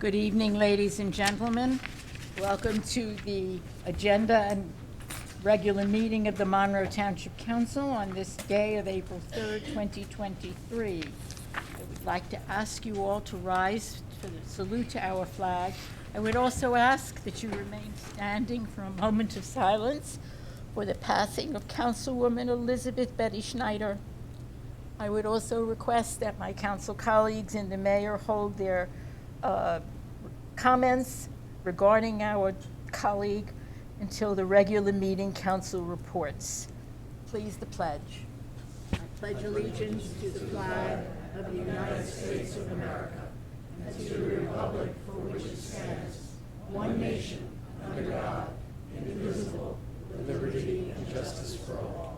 Good evening, ladies and gentlemen. Welcome to the agenda and regular meeting of the Monroe Township Council on this day of April 3rd, 2023. I would like to ask you all to rise for the salute to our flag. I would also ask that you remain standing for a moment of silence for the passing of Councilwoman Elizabeth Betty Schneider. I would also request that my council colleagues and the mayor hold their comments regarding our colleague until the regular meeting council reports. Please, the pledge. I pledge allegiance to the flag of the United States of America and to the republic for which it stands, one nation, under God, indivisible, with liberty and justice for all.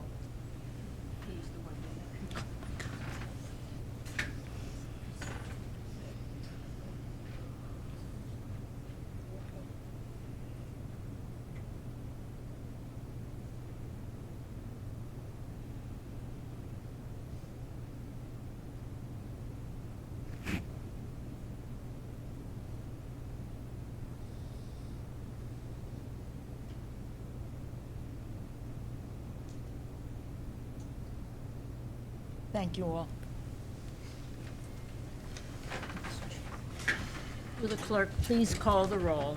Thank you all. Will the clerk please call the roll?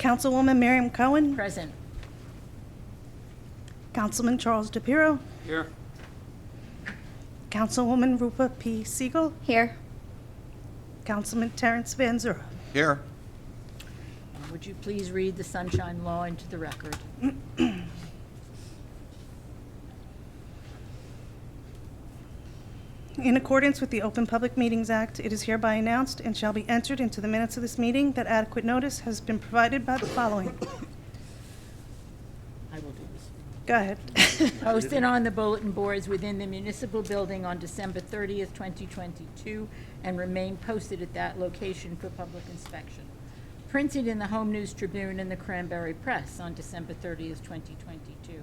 Councilwoman Miriam Cohen. Present. Councilman Charles DePiero. Here. Councilwoman Rupa P. Siegel. Here. Councilman Terrence Van Zura. Here. Would you please read the sunshine law into the record? In accordance with the Open Public Meetings Act, it is hereby announced and shall be entered into the minutes of this meeting that adequate notice has been provided by the following. I will do this. Go ahead. Posted on the bulletin boards within the municipal building on December 30th, 2022, and remain posted at that location for public inspection. Printed in the Home News Tribune and the Cranberry Press on December 30th, 2022.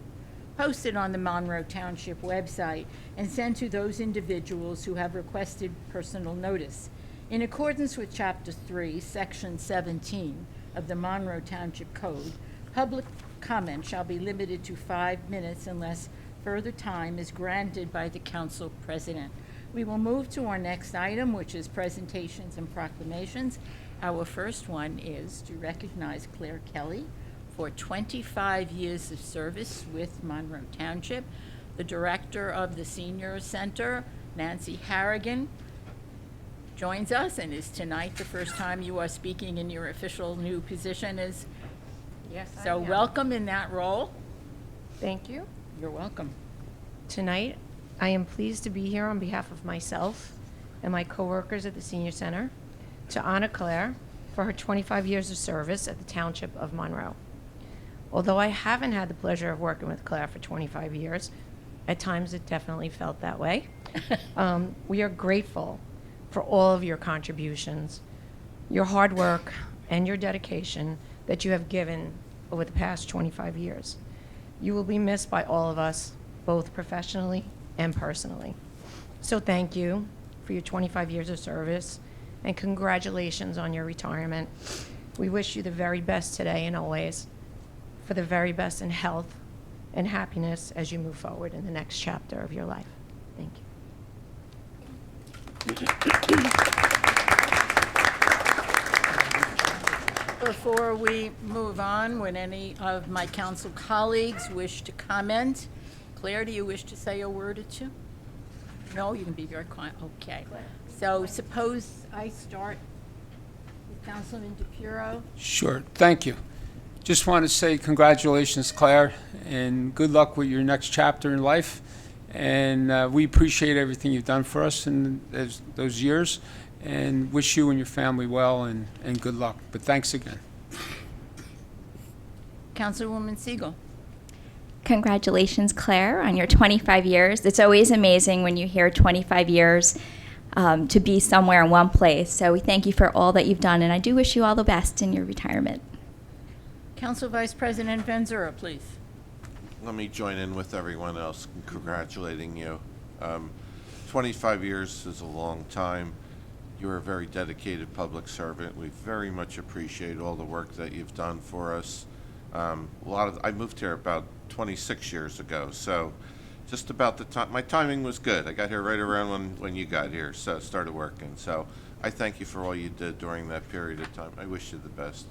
Posted on the Monroe Township website and sent to those individuals who have requested personal notice. In accordance with Chapter 3, Section 17 of the Monroe Township Code, public comment shall be limited to 5 minutes unless further time is granted by the council president. We will move to our next item, which is presentations and proclamations. Our first one is to recognize Claire Kelly for 25 years of service with Monroe Township. The director of the Senior Center, Nancy Harrigan, joins us and is tonight the first time you are speaking in your official new position as. Yes, I So am. welcome in that role. Thank you. You're welcome. Tonight, I am pleased to be here on behalf of myself and my coworkers at the Senior Center to honor Claire for her 25 years of service at the Township of Monroe. Although I haven't had the pleasure of working with Claire for 25 years, at times it definitely felt that way. We are grateful for all of your contributions, your hard work, and your dedication that you have given over the past 25 years. You will be missed by all of us, both professionally and personally. So thank you for your 25 years of service, and congratulations on your retirement. We wish you the very best today and always, for the very best in health and happiness as you move forward in the next chapter of your life. Thank you. Before we move on, would any of my council colleagues wish to comment? Claire, do you wish to say a word or two? No, you can be very quiet. Okay. So suppose I start with Councilman DePiero. Sure. Thank you. Just want to say congratulations, Claire, and good luck with your next chapter in life. And we appreciate everything you've done for us in those years, and wish you and your family well and good luck. But thanks again. Councilwoman Siegel. Congratulations, Claire, on your 25 years. It's always amazing when you hear 25 years to be somewhere in one place. So we thank you for all that you've done, and I do wish you all the best in your retirement. Council Vice President Van Zura, please. Let me join in with everyone else in congratulating you. 25 years is a long time, You're a very dedicated public servant. We very much appreciate all the work that you've done for us. I moved here about 26 years ago, so just about the time, my timing was good. I got here right around when you got here, so started working. So I thank you for all you did during that period of time. I wish you the best.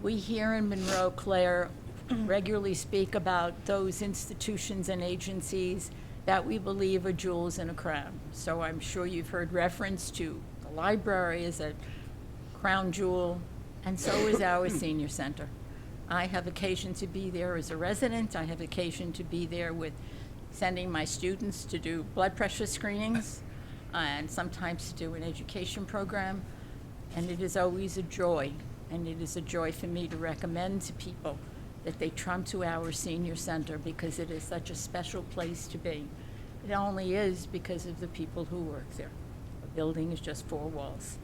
We here in Monroe, Claire, regularly speak about those institutions and agencies that we believe are jewels in a crown. So I'm sure you've heard reference to the library as a crown jewel, and so is our senior center. I have occasion to be there as a resident. I have occasion to be there with sending my students to do blood pressure screenings and sometimes to do an education program. And it is always a joy, and it is a joy for me to recommend to people that they come to our senior center because it is such a special place to be. It only is because of the people who work there. The building is just 4 walls.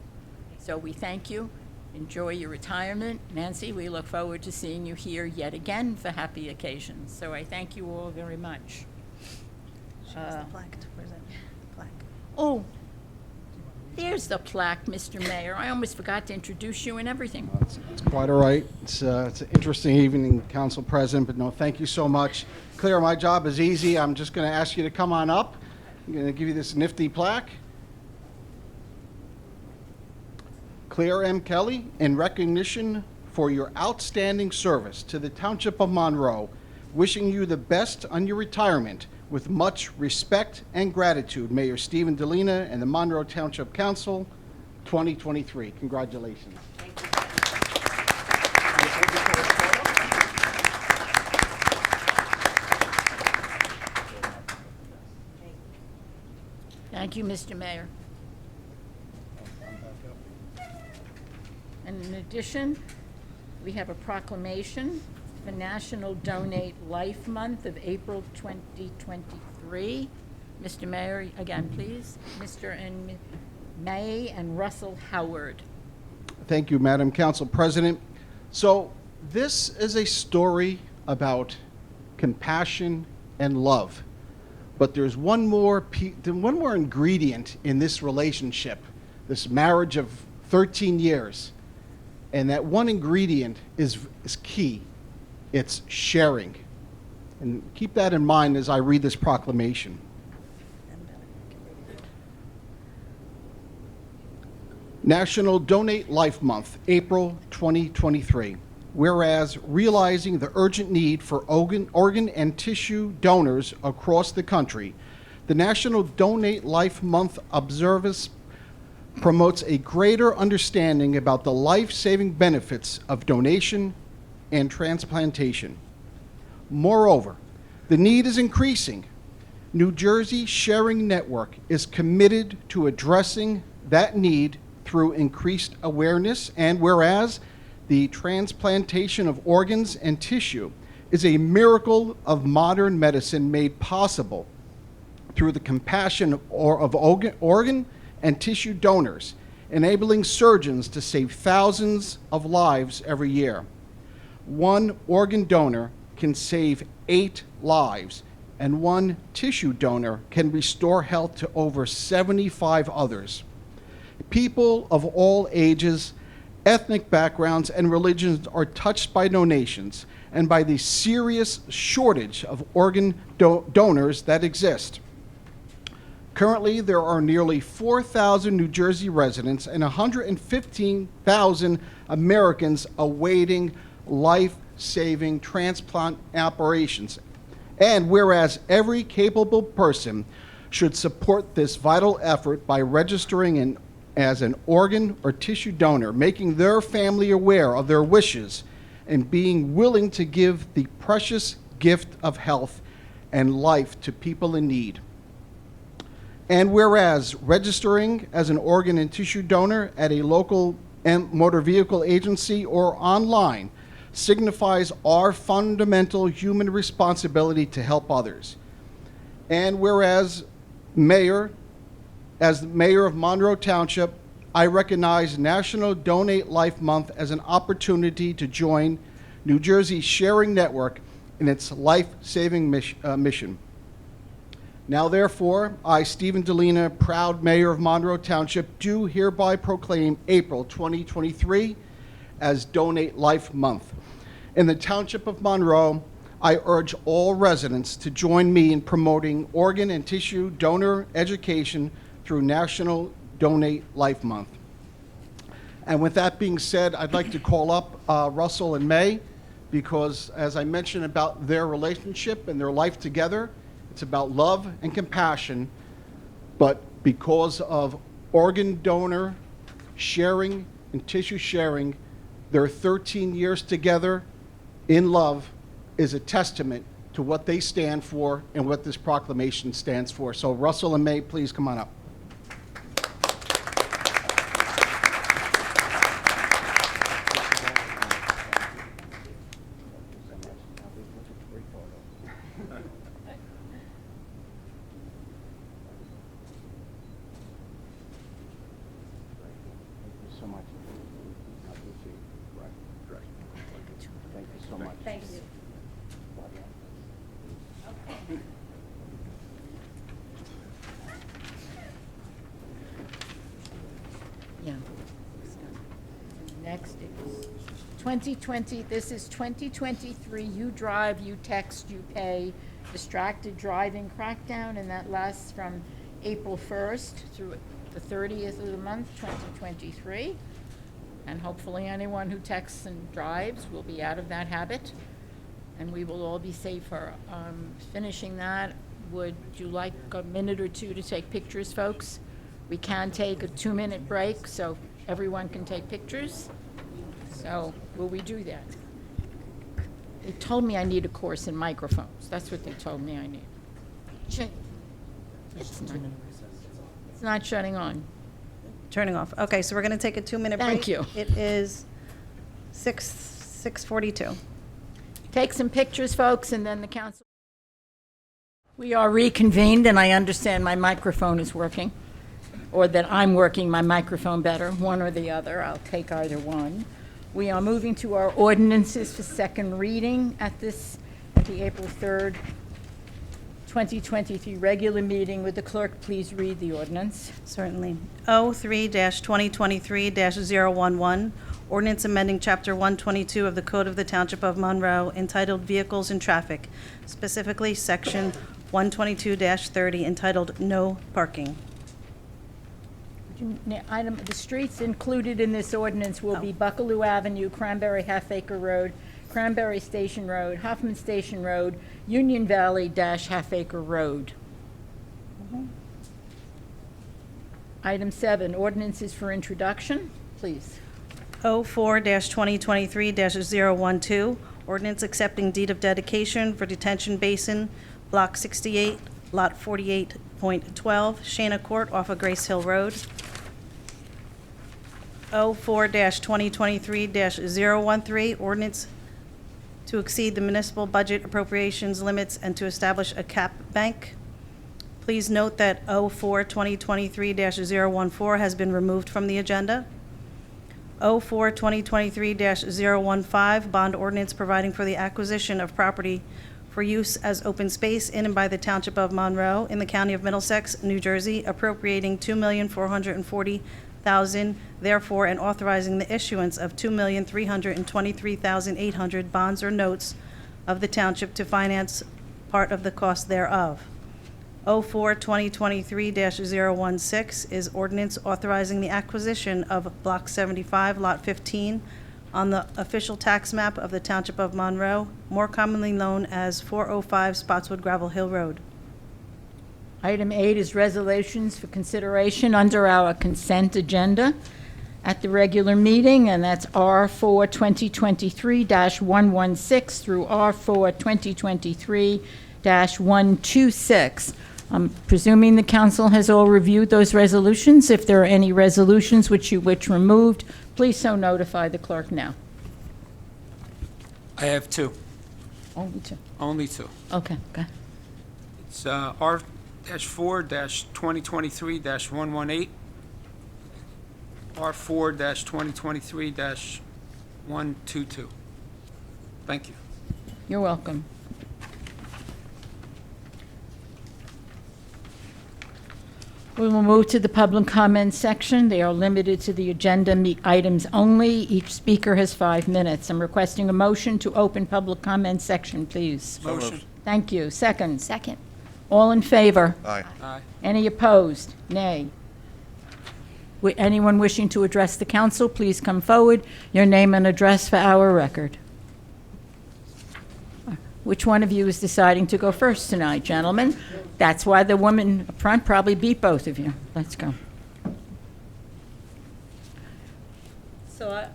So we thank you. Enjoy your retirement. Nancy, we look forward to seeing you here yet again for happy occasions. So I thank you all very much. Show us the plaque. Where's that plaque? Oh, there's the plaque, Mr. Mayor. I almost forgot to introduce you and everything. It's quite all right. It's an interesting evening, Council President, but no, thank you so much. Claire, my job is easy. I'm just going to ask you to come on up. I'm going to give you this nifty plaque. Claire M. Kelly, in recognition for your outstanding service to the Township of Monroe, wishing you the best on your retirement. With much respect and gratitude, Mayor Stephen DeLina and the Monroe Township Council, 2023. Congratulations. Thank you, Mr. Mayor. And in addition, we have a proclamation for National Donate Life Month of April 2023. Mr. Mayor, again, please. Mr. and May and Russell Howard. Thank you, Madam Council President. So this is a story about compassion and love. But there's one more ingredient in this relationship, this marriage of 13 years. And that one ingredient is key. It's sharing. And keep that in mind as I read this proclamation. National Donate Life Month, April 2023. Whereas realizing the urgent need for organ and tissue donors across the country, the National Donate Life Month observance promotes a greater understanding about the life-saving benefits of donation and transplantation. Moreover, the need is increasing. New Jersey Sharing Network is committed to addressing that need through increased awareness, and whereas the transplantation of organs and tissue is a miracle of modern medicine made possible through the compassion of organ and tissue donors, enabling surgeons to save thousands of lives every year. One organ donor can save 8 lives, and one tissue donor can restore health to over 75 others. People of all ages, ethnic backgrounds, and religions are touched by donations and by the serious shortage of organ donors that exist. Currently, there are nearly 4,000 New Jersey residents and 115,000 Americans awaiting life-saving transplant operations. And whereas every capable person should support this vital effort by registering as an organ or tissue donor, making their family aware of their wishes, and being willing to give the precious gift of health and life to people in need. And whereas registering as an organ and tissue donor at a local motor vehicle agency or online signifies our fundamental human responsibility to help others. And whereas as the mayor of Monroe Township, I recognize National Donate Life Month as an opportunity to join New Jersey Sharing Network in its life-saving mission. Now therefore, I, Stephen Delina, proud mayor of Monroe Township, do hereby proclaim April 2023 as Donate Life Month. In the Township of Monroe, I urge all residents to join me in promoting organ and tissue donor education through National Donate Life Month. And with that being said, I'd like to call up Russell and May, because as I mentioned about their relationship and their life together, it's about love and compassion, but because of organ donor sharing and tissue sharing, their 13 years together in love is a testament to what they stand for and what this proclamation stands for. So Russell and May, please come on up. Thank you. Yeah. Next is 2020, this is 2023, you drive, you text, you pay, distracted driving crackdown, and that lasts from April 1st through the 30th of the month, 2023. And hopefully anyone who texts and drives will be out of that habit, and we will all be safer. Finishing that, would you like a minute or two to take pictures, folks? We can take a 2-minute break so everyone can take pictures. So will we do that? They told me I need a course in microphones. That's what they told me I need. It's not shutting on. Turning off. Okay, so we're going to take a 2-minute break. Thank you. It is 6:42. Take some pictures, folks, and then the council. We are reconvened, and I understand my microphone is working, or that I'm working my microphone better, one or the other. I'll take either one. We are moving to our ordinances for second reading at the April 3rd, 2023 regular meeting. Would the clerk please read the ordinance? Certainly. 03-2023-011, ordinance amending Chapter 122 of the Code of the Township of Monroe entitled Vehicles and Traffic, specifically Section 122-30 entitled No Parking. The streets included in this ordinance will be Buckaloo Avenue, Cranberry Half-Acre Road, Cranberry Station Road, Huffman Station Road, Union Valley - Half-Acre Road. Item 7, ordinances for introduction, please. 04-2023-012, ordinance accepting deed of dedication for detention basin, Block 68, Lot 48.12, Shana Court off of Grace Hill Road. 04-2023-013, ordinance to exceed the municipal budget appropriations limits and to establish a cap bank. Please note that 04-2023-014 has been removed from the agenda. 04-2023-015, bond ordinance providing for the acquisition of property for use as open space in and by the Township of Monroe in the County of Middlesex, New Jersey, appropriating $2,440,000, therefore, and authorizing the issuance of $2,323,800 bonds or notes of the township to finance part of the cost thereof. 04-2023-016 is ordinance authorizing the acquisition of Block 75, Lot 15, on the official tax map of the Township of Monroe, more commonly known as 405 Spotswood Gravel Hill Road. Item 8 is resolutions for consideration under our consent agenda at the regular meeting, and that's R4 2023-116 through R4 2023-126. I'm presuming the council has all reviewed those resolutions. If there are any resolutions which you wish removed, please so notify the clerk now. I have two, Only two. only two. Okay, go ahead. It's R-4-2023-118, R-4-2023-122. Thank you. You're welcome. We will move to the public comment section. They are limited to the agenda items only. Each speaker has 5 minutes. I'm requesting a motion to open public comment section, please. Motion. Thank you. Second. Second. All in favor? Aye. Aye. Any opposed? Nay. Anyone wishing to address the council, please come forward. Your name and address for our record. Which one of you is deciding to go first tonight, gentlemen? That's why the woman up front probably beat both of you. Let's go. So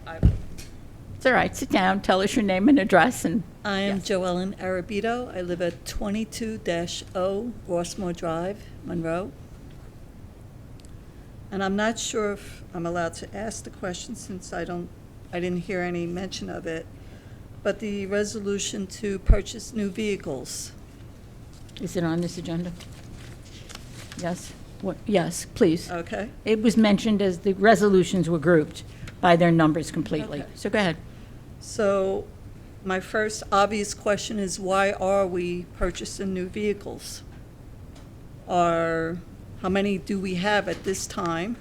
It's all right. Sit down. Tell us your name and address. And I am Yes. Joellen Arabito. I live at 22-0 Rossmore Drive, Monroe. And I'm not sure if I'm allowed to ask the question since I didn't hear any mention of it. But the resolution to purchase new vehicles. is it on this agenda? Yes. Yes, please. Okay. It was mentioned as the resolutions were grouped by their numbers completely. Okay. So go ahead. So my first obvious question is why are we purchasing new vehicles? How many do we have at this time?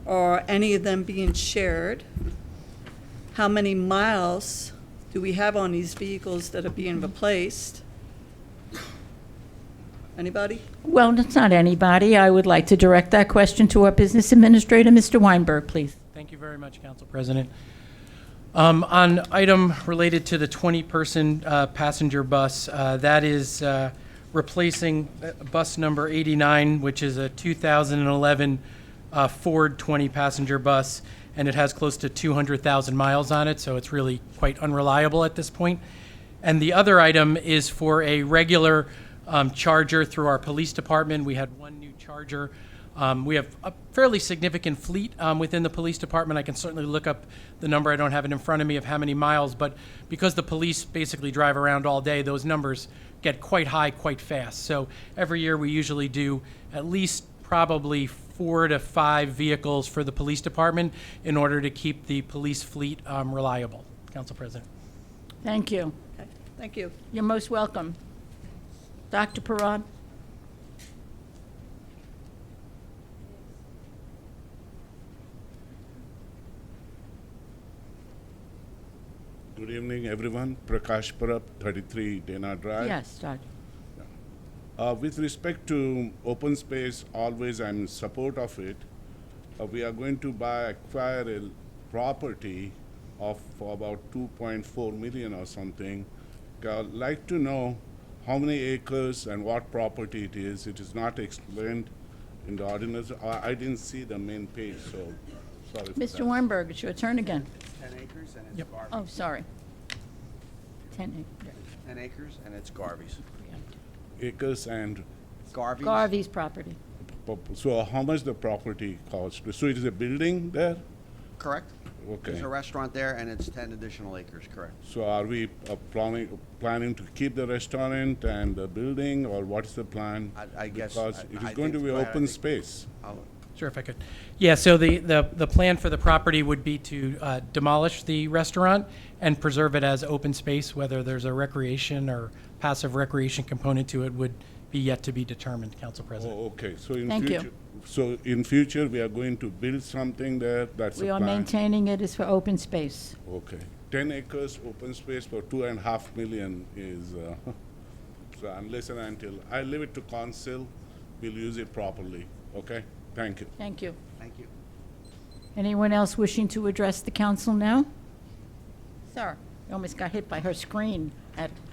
Are any of them being shared? How many miles do we have on these vehicles that are being replaced? Anybody? Well, it's not anybody. I would like to direct that question to our business administrator, Mr. Weinberg, please. Thank you very much, Council President. On item related to the 20-person passenger bus, that is replacing bus number 89, which is a 2011 Ford 20-passenger bus, and it has close to 200,000 miles on it, so it's really quite unreliable at this point. And the other item is for a regular charger through our police department. We had one new charger. We have a fairly significant fleet within the police department. I can certainly look up the number. I don't have it in front of me of how many miles, but because the police basically drive around all day, those numbers get quite high quite fast. So every year we usually do at least probably 4 to 5 vehicles for the police department in order to keep the police fleet reliable. Council President. Thank you. Okay, thank you. You're most welcome. Dr. Parad? Good evening, everyone. Prakash Parab, 33 Dana Drive. Yes, Dr. With respect to open space, always I'm in support of it. We are going to acquire a property of about 2.4 million or something. I'd like to know how many acres and what property it is. It is not explained in the ordinance. I didn't see the main page, so sorry for that. Mr. Weinberg, it's your turn again. 10 acres and it's Yep. Garvey's. Oh, sorry. 10 acres. 10 acres and it's Garvey's. Acres and, Garvey's? Garvey's property. so how much the property cost? So it is a building there? Correct. Okay. There's a restaurant there and it's 10 additional acres, correct. So are we planning to keep the restaurant and the building, or what's the plan? I guess. Because it I is going to think- be go ahead, I open think- space. I'll- Sure, if I could. Yeah, so the plan for the property would be to demolish the restaurant and preserve it as open space. Whether there's a recreation or passive recreation component to it would be yet to be determined, Council President. Oh, okay, so in Thank you. future. So in future, we are going to build something there, that's the We are plan? maintaining it as for open space. Okay. 10 acres open space for 2.5 million is, so unless and until, I leave it to council, we'll use it properly, okay? Thank you. Thank you. Thank you. Anyone else wishing to address the council now? Sir, you almost got hit by her screen.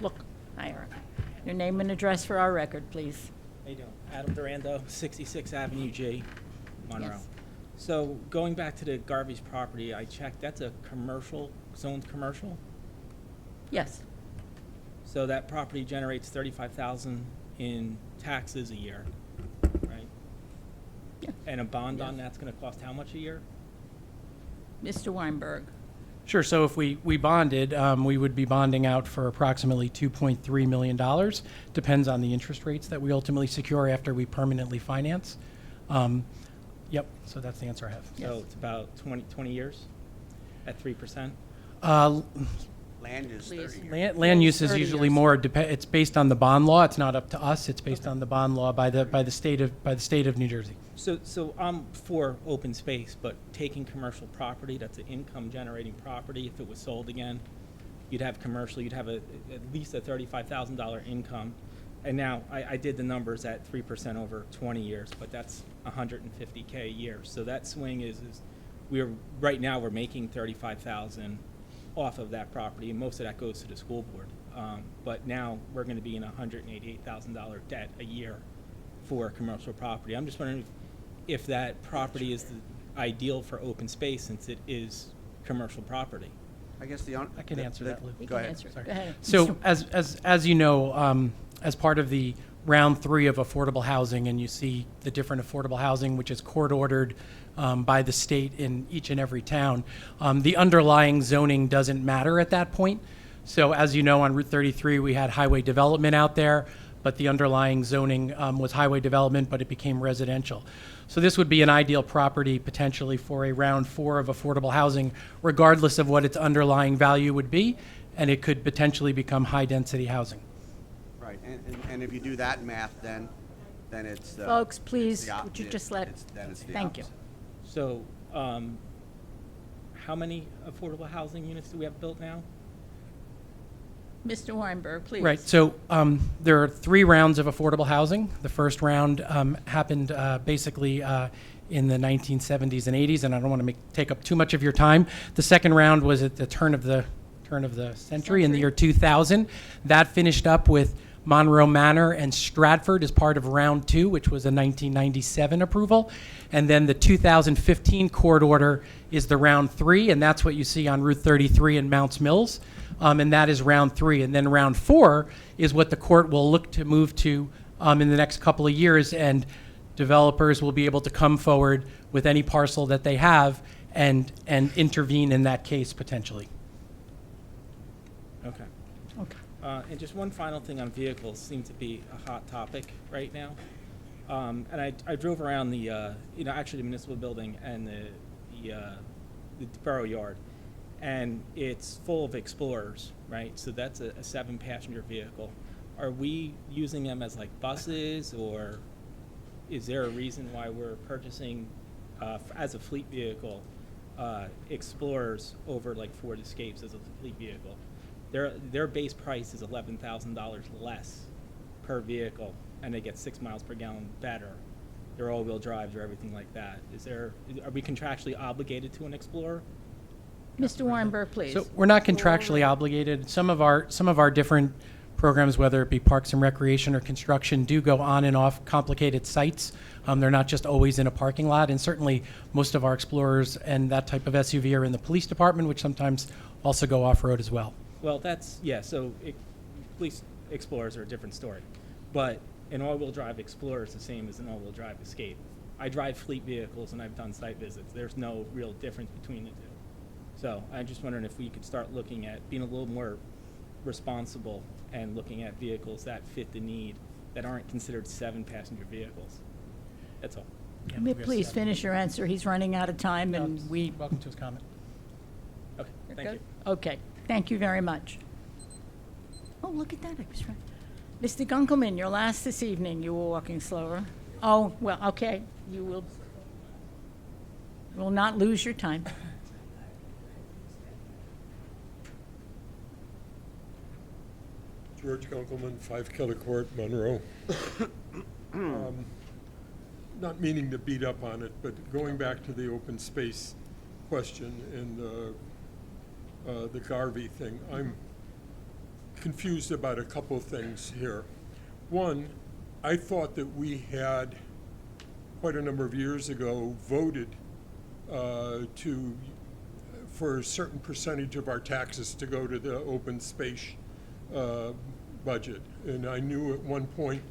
Look, higher. Your name and address for our record, please. How you doing? Adam Durando, 66 Avenue G, Monroe. Yes. So going back to the Garvey's property, I checked, that's a commercial, zoned commercial? Yes. So that property generates 35,000 in taxes a year, right? Yeah. And a bond on Yes. that's gonna cost how much a year? Mr. Weinberg. Sure, so if we bonded, we would be bonding out for approximately $2.3 million. Depends on the interest rates that we ultimately secure after we permanently finance. Yep, so that's the answer I have. So it's about 20 years at 3%? Land is Please. 30 years. Land use is 30 usually years. more, it's based on the bond law. It's not up to us. It's based on the bond law by the state of New Jersey. So I'm for open space, but taking commercial property, that's an income-generating property, if it was sold again, you'd have commercial, you'd have at least a $35,000 income. And now, I did the numbers at 3% over 20 years, but that's $150K a year. So that swing is right now, we're making $35,000 off of that property, and most of that goes to the school board. But now, we're gonna be in a $188,000 debt a year for commercial property. I'm just wondering if that property is the ideal for open space, since it is commercial property. I guess I can answer that, Lou. He Go can ahead. answer it. Sorry. Go ahead. So as you know, as part of the round 3 of affordable housing, and you see the different affordable housing, which is court-ordered by the state in each and every town, the underlying zoning doesn't matter at that point. So as you know, on Route 33, we had highway development out there, but the underlying zoning was highway development, but it became residential. So this would be an ideal property potentially for a round 4 of affordable housing, regardless of what its underlying value would be, and it could potentially become high-density housing. Right, and if you do that math, then it's. Folks, please, it's the op- would you it- just let, it's- then it's the thank you. opposite. So, how many affordable housing units do we have built now? Mr. Weinberg, please. Right, so there are 3 rounds of affordable housing. The first round happened basically in the 1970s and 80s, and I don't want to take up too much of your time. The second round was at the turn of the century in the year 2000. That finished up with Monroe Manor and Stratford as part of round 2, which was a 1997 approval. And then the 2015 court order is the round 3, and that's what you see on Route 33 in Mounts Mills. And that is round 3. And then round 4 is what the court will look to move to in the next couple of years, and developers will be able to come forward with any parcel that they have and intervene in that case potentially. Okay. Okay. And just one final thing on vehicles, seems to be a hot topic right now. And I drove around the municipal building and the borough yard, and it's full of Explorers, right? So that's a 7-passenger vehicle. Are we using them as like buses, or is there a reason why we're purchasing, as a fleet vehicle, Explorers over like Ford Escapes as a fleet vehicle? Their base price is $11,000 less per vehicle, and they get 6 miles per gallon better. They're all-wheel drives or everything like that. Are we contractually obligated to an Explorer? Mr. Weinberg, please. So we're not contractually obligated. Some of our different programs, whether it be parks and recreation or construction, do go on and off complicated sites. They're not just always in a parking lot, and certainly most of our Explorers and that type of SUV are in the police department, which sometimes also go off-road as well. Well, so police Explorers are a different story. But an all-wheel drive Explorer is the same as an all-wheel drive Escape. I drive fleet vehicles and I've done site visits. There's no real difference between the two. So I'm just wondering if we could start looking at being a little more responsible and looking at vehicles that fit the need, that aren't considered 7-passenger vehicles. That's all. Please finish your answer. He's running out of time, and we... Welcome to his comment. Okay, You're thank good? you. Okay, thank you very much. Oh, look at that. Mr. Gunkelman, you're last this evening. You were walking slower. Oh, well, okay. You will not lose your time. George Gunkelman, 5 Keller Court, Monroe. Not meaning to beat up on it, but going back to the open space question and the Garvey thing, I'm confused about a couple of things here. One, I thought that we had, quite a number of years ago, voted for a certain percentage of our taxes to go to the open space budget. And I knew at one point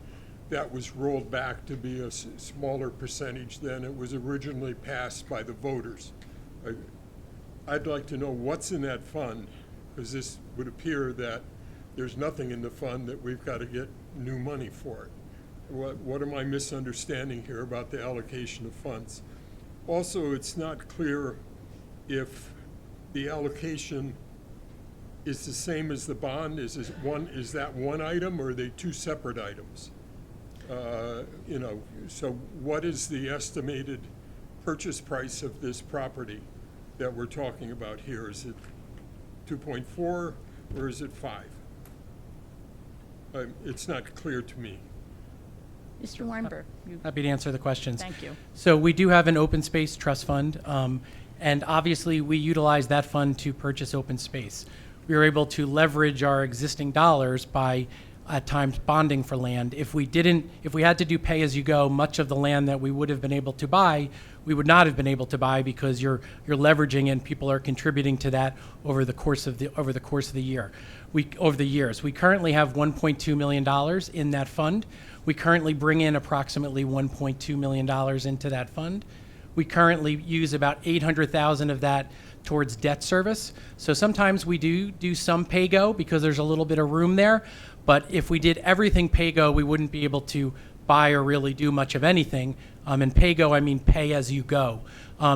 that was rolled back to be a smaller percentage than it was originally passed by the voters. I'd like to know what's in that fund, because this would appear that there's nothing in the fund that we've got to get new money for it. What am I misunderstanding here about the allocation of funds? Also, it's not clear if the allocation is the same as the bond? Is that one item, or are they two separate items? So what is the estimated purchase price of this property that we're talking about here? Is it 2.4 or is it 5? It's not clear to me. Mr. Weinberg, you, Happy to answer the questions. thank you. So we do have an open space trust fund, and obviously we utilize that fund to purchase open space. We were able to leverage our existing dollars by at times bonding for land. If we had to do pay-as-you-go, much of the land that we would have been able to buy, we would not have been able to buy because you're leveraging and people are contributing to that over the course of the year. Over the years. We currently have $1.2 million in that fund. We currently bring in approximately $1.2 million into that fund. We currently use about $800,000 of that towards debt service. So sometimes we do some pay-go because there's a little bit of room there. But if we did everything pay-go, we wouldn't be able to buy or really do much of anything. And pay-go, I mean pay as you go.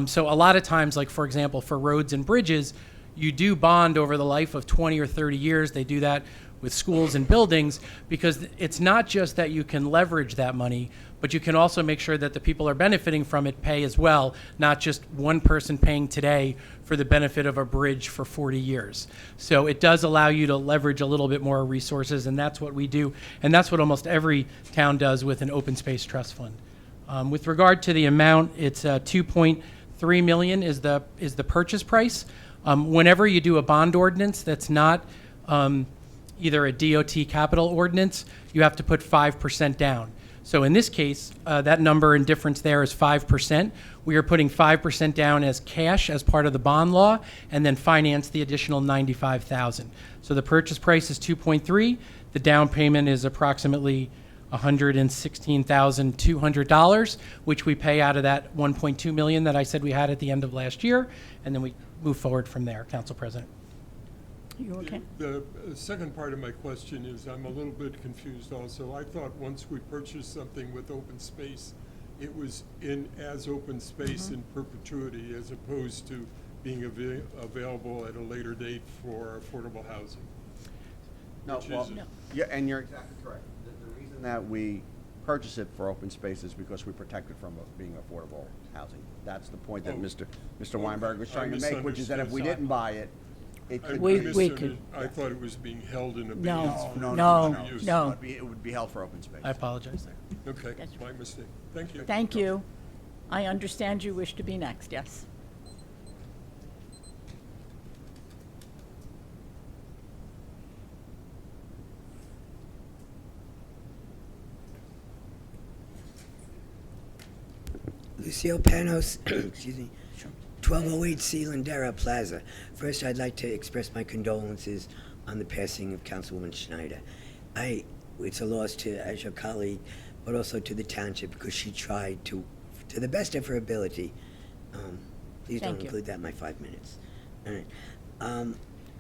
So a lot of times, like for example, for roads and bridges, you do bond over the life of 20 or 30 years. They do that with schools and buildings because it's not just that you can leverage that money, but you can also make sure that the people are benefiting from it pay as well, not just one person paying today for the benefit of a bridge for 40 years. So it does allow you to leverage a little bit more resources, and that's what we do, and that's what almost every town does with an open space trust fund. With regard to the amount, it's $2.3 million is the purchase price. Whenever you do a bond ordinance that's not either a DOT capital ordinance, you have to put 5% down. So in this case, that number and difference there is 5%. We are putting 5% down as cash as part of the bond law, and then finance the additional $95,000. So the purchase price is 2.3. The down payment is approximately $116,200, which we pay out of that $1.2 million that I said we had at the end of last year, and then we move forward from there, Council President. You okay? The second part of my question is, I'm a little bit confused also. I thought once we purchased something with open space, it was as open space in perpetuity as opposed to being available at a later date for affordable housing. No, Which well, is- No. yeah, and you're exactly correct. The reason that we purchase it for open space is because we protect it from being affordable housing. That's the point that Mr. Weinberg was trying to make, which is that if we misunderstood. didn't buy it, it could We be. could- I thought it was being held in No. abeyance. for No. future use. No. It would be held for open space. I apologize there. Okay, That's my mistake. Thank you. Thank you. I understand you wish to be next, yes. Lucio Panos, excuse me, 1208 C. Lindera Plaza. First, I'd like to express my condolences on the passing of Councilwoman Schneider. It's a loss as your colleague, but also to the township because she tried to the best of her ability. Please Thank don't you. include that in my 5 minutes. All right.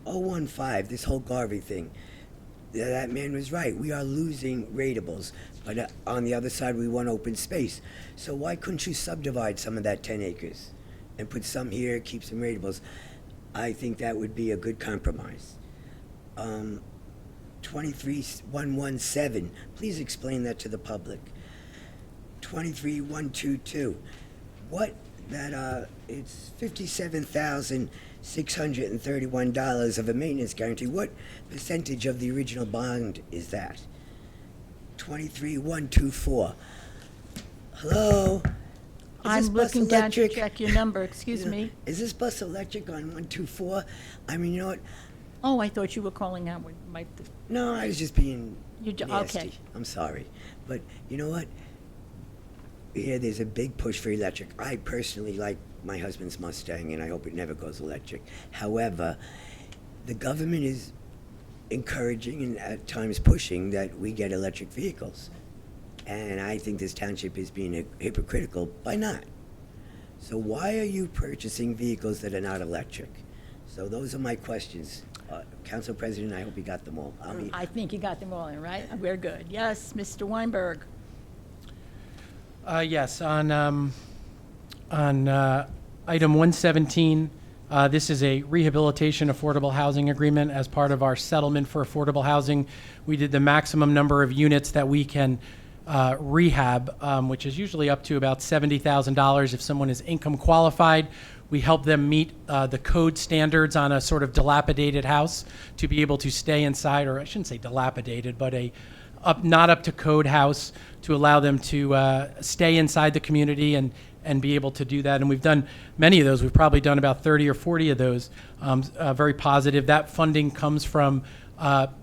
015, this whole Garvey thing. That man was right. We are losing ratables, but on the other side, we want open space. So why couldn't you subdivide some of that 10 acres and put some here, keep some ratables? I think that would be a good compromise. 23117, please explain that to the public. 23122, it's $57,631 of a maintenance guarantee. What percentage of the original bond is that? 23124. Hello? Is I'm this bus looking down to electric? check your number, excuse me. Is this bus electric on 124? I mean, you know what? Oh, I thought you were calling out with my, No, I was just being okay. nasty. I'm sorry. But you know what? Yeah, there's a big push for electric. I personally like my husband's Mustang, and I hope it never goes electric. However, the government is encouraging and at times pushing that we get electric vehicles. And I think this township is being hypocritical by not. So why are you purchasing vehicles that are not electric? So those are my questions. Council President, I hope you got them all. I think you got them all in, right? We're good. Yes, Mr. Weinberg. Yes, on item 117, This is a rehabilitation affordable housing agreement as part of our settlement for affordable housing. We did the maximum number of units that we can rehab, which is usually up to about $70,000 if someone is income qualified. We help them meet the code standards on a sort of dilapidated house to be able to stay inside, or I shouldn't say dilapidated, but not up to code house to allow them to stay inside the community and be able to do that. And we've done many of those. We've probably done about 30 or 40 of those. Very positive. That funding comes from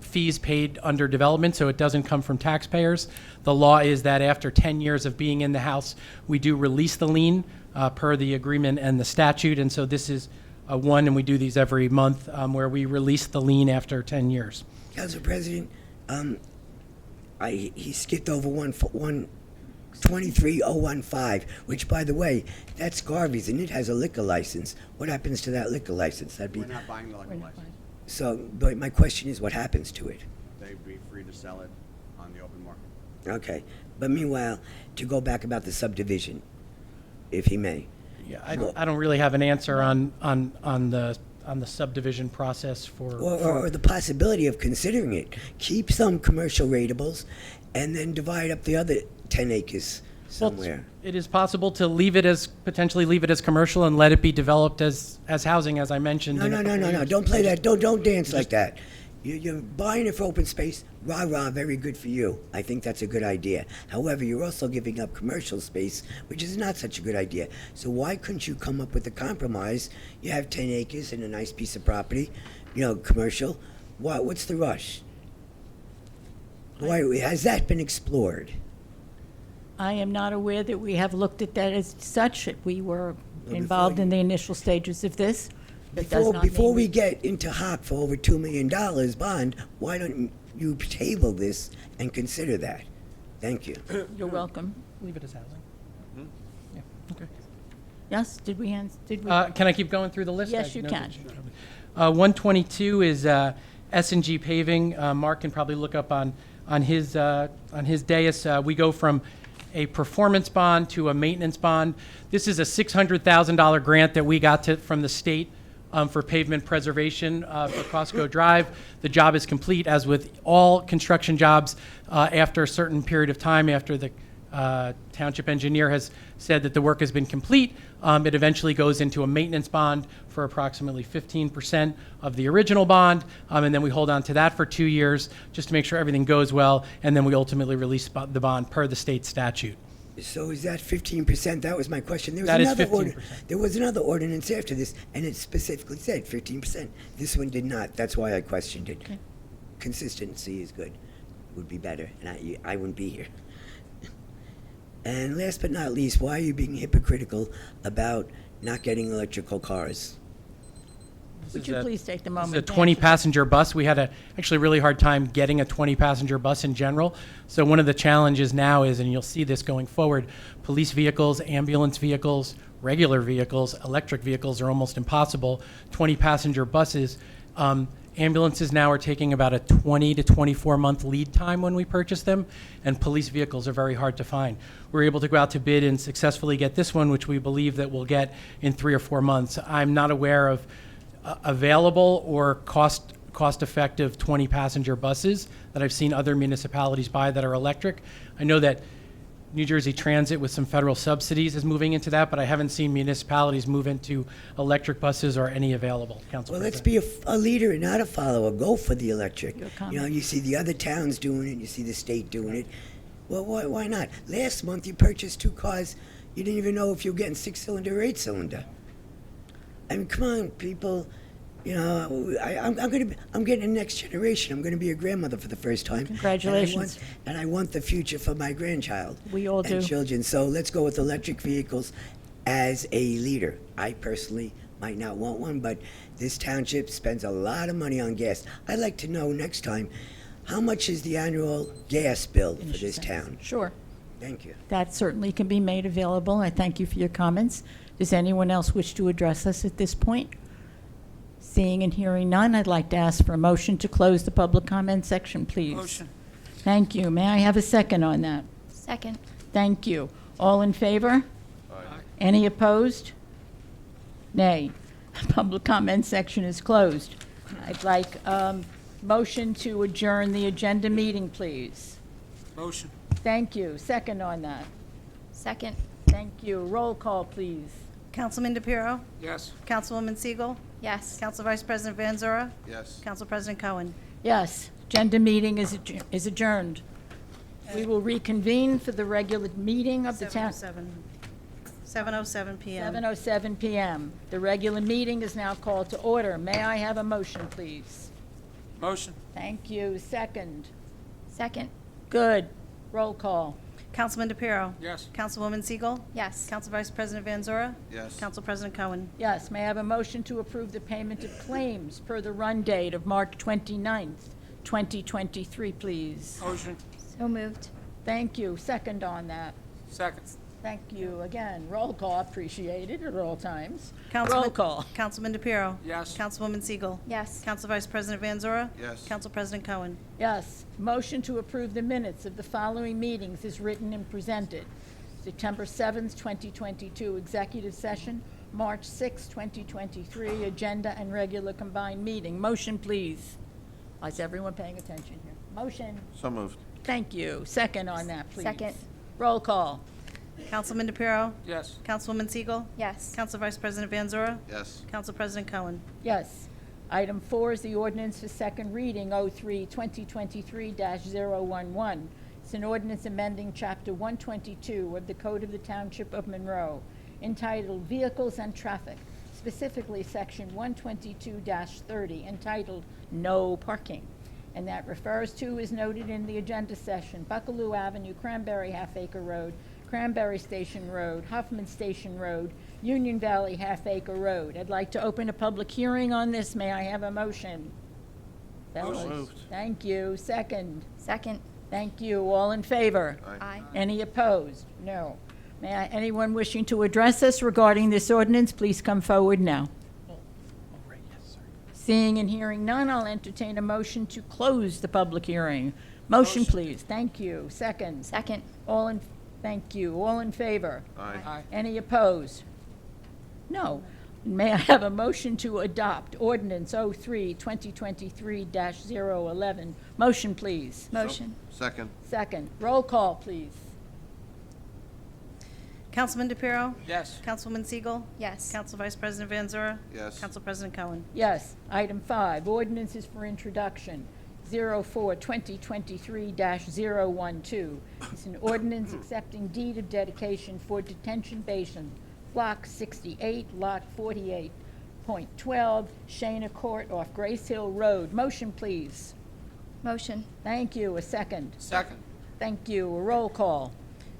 fees paid under development, so it doesn't come from taxpayers. The law is that after 10 years of being in the house, we do release the lien per the agreement and the statute. And so this is one, and we do these every month, where we release the lien after 10 years. Council President, he skipped over 23015, which, by the way, that's Garvey's, and it has a liquor license. What happens to that liquor license? That'd be We're not buying the liquor license. so. But my question is, what happens to it? They'd be free to sell it on the open market. Okay, but meanwhile, to go back about the subdivision, if he may. Yeah, I don't really have an answer on the subdivision process for. Or the possibility of considering it. Keep some commercial ratables, and then divide up the other 10 acres somewhere. It is possible to potentially leave it as commercial and let it be developed as housing, as I mentioned. No. Don't play that. Don't dance like that. You're buying it for open space. Rah, rah, very good for you. I think that's a good idea. However, you're also giving up commercial space, which is not such a good idea. So why couldn't you come up with a compromise? You have 10 acres and a nice piece of property, commercial. What's the rush? Why has that been explored? I am not aware that we have looked at that as such. We were involved in the initial stages of this. Before we get into hop for over $2 million bond, why don't you table this and consider that? Thank you. You're welcome. Leave it as housing. Yeah, okay. Yes, did we? Can I keep going through the list? Yes, you can. 122 is S&G paving. Mark can probably look up on his dais. We go from a performance bond to a maintenance bond. This is a $600,000 grant that we got from the state for pavement preservation for Costco Drive. The job is complete, as with all construction jobs. After a certain period of time, after the township engineer has said that the work has been complete, it eventually goes into a maintenance bond for approximately 15% of the original bond, and then we hold on to that for 2 years just to make sure everything goes well, and then we ultimately release the bond per the state statute. So is that 15%? That was my question. That is 15%. There was another ordinance after this, and it specifically said 15%. This one did not. That's why I questioned it. Okay. Consistency is good. Would be better, and I wouldn't be here. And last but not least, why are you being hypocritical about not getting electrical cars? Would you please take the moment? It's a 20-passenger bus. We had actually a really hard time getting a 20-passenger bus in general. So one of the challenges now is, and you'll see this going forward, police vehicles, ambulance vehicles, regular vehicles, electric vehicles are almost impossible. 20-passenger buses. Ambulances now are taking about a 20 to 24-month lead time when we purchase them, and police vehicles are very hard to find. We're able to go out to bid and successfully get this one, which we believe that we'll get in 3 or 4 months. I'm not aware of available or cost-effective 20-passenger buses that I've seen other municipalities buy that are electric. I know that New Jersey Transit with some federal subsidies is moving into that, but I haven't seen municipalities move into electric buses or any available. Council Well, let's President. be a leader and not a follower. Go for the electric. Your comment. You see the other towns doing it. You see the state doing it. Well, why not? Last month you purchased 2 cars. You didn't even know if you were getting 6-cylinder or 8-cylinder. I mean, come on, people. I'm getting the next generation. I'm going to be a grandmother for the first time. Congratulations. And I want the future for my grandchild. We all do. And children. So let's go with electric vehicles as a leader. I personally might not want one, but this township spends a lot of money on gas. I'd like to know next time, how much is the annual gas bill for this town? Sure. Thank you. That certainly can be made available. I thank you for your comments. Does anyone else wish to address us at this point? Seeing and hearing none, I'd like to ask for a motion to close the public comment section, please. Motion. Thank you. May I have a second on that? Second. Thank you. All in favor? Any opposed? Nay. Public comment section is closed. I'd like motion to adjourn the agenda meeting, please. Motion. Thank you. Second on that. Second. Thank you. Roll call, please. Councilman DePiero? Yes. Councilwoman Siegel? Yes. Council Vice President Van Zora? Yes. Council President Cohen? Yes, agenda meeting is adjourned. We will reconvene for the regular meeting of the town. 7:07 PM. 7:07 PM. The regular meeting is now called to order. May I have a motion, please? Motion. Thank you. Second. Second. Good. Roll call. Councilman DePiero? Yes. Councilwoman Siegel? Yes. Council Vice President Van Zora? Yes. Council President Cohen? Yes, may I have a motion to approve the payment of claims per the run date of March 29th, 2023, please? Motion. So moved. Thank you. Second on that. Second. Thank you. Again, roll call appreciated at all times. Roll Councilman- call. Councilman DePiero? Yes. Councilwoman Siegel? Yes. Council Vice President Van Zora? Yes. Council President Cohen? Yes. Motion to approve the minutes of the following meetings is written and presented. September 7th, 2022, executive session. March 6th, 2023, agenda and regular combined meeting. Motion, please. Is everyone paying attention here? Motion. So moved. Thank you. Second on that, please. Second. Roll call. Councilman DePiero? Yes. Councilwoman Siegel? Yes. Council Vice President Van Zora? Yes. Council President Cohen? Yes. Item 4 is the ordinance for second reading, 03-2023-011. It's an ordinance amending Chapter 122 of the Code of the Township of Monroe, entitled Vehicles and Traffic, specifically Section 122-30, entitled No Parking. And that refers to, is noted in the agenda session, Buckaloo Avenue, Cranberry Half Acre Road, Cranberry Station Road, Huffman Station Road, Union Valley Half Acre Road. I'd like to open a public hearing on this. May I have a motion? Fellas? moved. Thank you. Second. Second. Thank you. All in favor? Aye. Any opposed? No. May I, anyone wishing to address us regarding this ordinance, please come forward now. Oh, right, yes, sorry. Seeing and hearing none, I'll entertain a motion to close the public hearing. Motion, please. Thank you. Second. Second. Thank you. All in favor? Aye. Any opposed? No. May I have a motion to adopt ordinance 03-2023-011? Motion, please. Motion. Second. Second. Roll call, please. Councilman DePiero? Yes. Councilwoman Siegel? Yes. Council Vice President Van Zora? Yes. Council President Cohen? Yes. Item 5, ordinances for introduction, 04-2023-012. It's an ordinance accepting deed of dedication for detention basin, Block 68, Lot 48.12, Shana Court off Grace Hill Road. Motion, please. Motion. Thank you. A second. Second. Thank you. A roll call.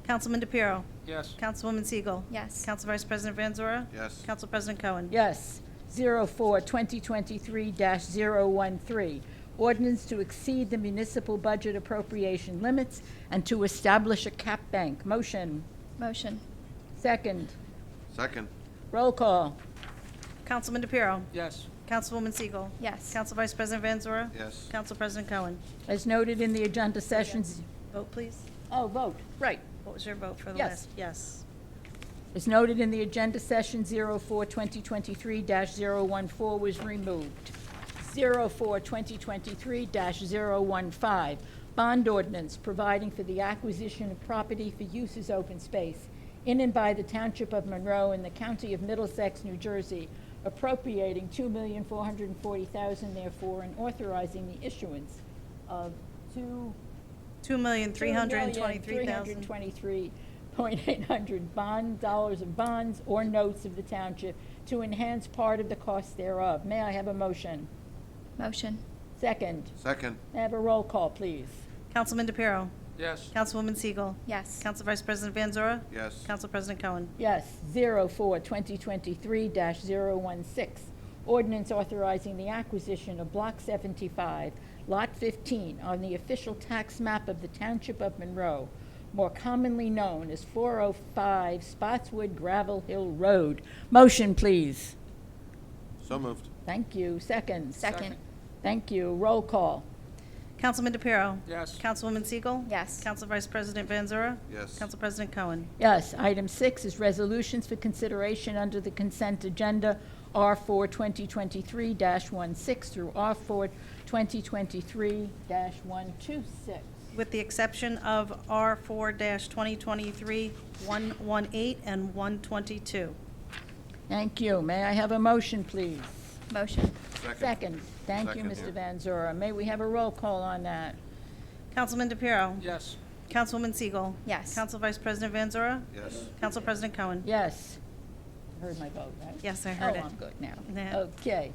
Councilman DePiero? Yes. Councilwoman Siegel? Yes. Council Vice President Van Zora? Yes. Council President Cohen? Yes. 04-2023-013. Ordinance to exceed the municipal budget appropriation limits and to establish a cap bank. Motion. Motion. Second. Second. Roll call. Councilman DePiero? Yes. Councilwoman Siegel? Yes. Council Vice President Van Zora? Yes. Council President Cohen? As noted in the agenda sessions. Vote, please. Oh, vote. Right. What was your vote for the Yes. last? Yes. As noted in the agenda session, 04-2023-014 was removed. 04-2023-015, bond ordinance providing for the acquisition of property for use as open space in and by the Township of Monroe in the County of Middlesex, New Jersey, appropriating $2,440,000 therefore and authorizing the issuance of $2,323,000. $2,323,800 dollars of bonds or notes of the township to enhance part of the cost thereof. May I have a motion? Motion. Second. Second. May I have a roll call, please? Councilman DePiero? Yes. Councilwoman Siegel? Yes. Council Vice President Van Zora? Yes. Council President Cohen? Yes, 04-2023-016. Ordinance authorizing the acquisition of Block 75, Lot 15 on the official tax map of the Township of Monroe, more commonly known as 405 Spotswood Gravel Hill Road. Motion, please. So moved. Thank you. Second. Second. Thank you. Roll call. Councilman DePiero? Yes. Councilwoman Siegel? Yes. Council Vice President Van Zura? Yes. Council President Cohen? Yes. Item 6 is resolutions for consideration under the consent agenda, R4 2023-16 through R4 2023-126. With the exception of R4-2023, 118, and 122. Thank you. May I have a motion, please? Motion. Second. Thank you, Second, Mr. yeah. Van Zura. May we have a roll call on that? Councilman DePiero? Yes. Councilwoman Siegel? Yes. Council Vice President Van Zura? Yes. Council President Cohen? Yes. Heard my vote, right? Yes, I heard it. Oh, I'm good now. Yeah. Okay.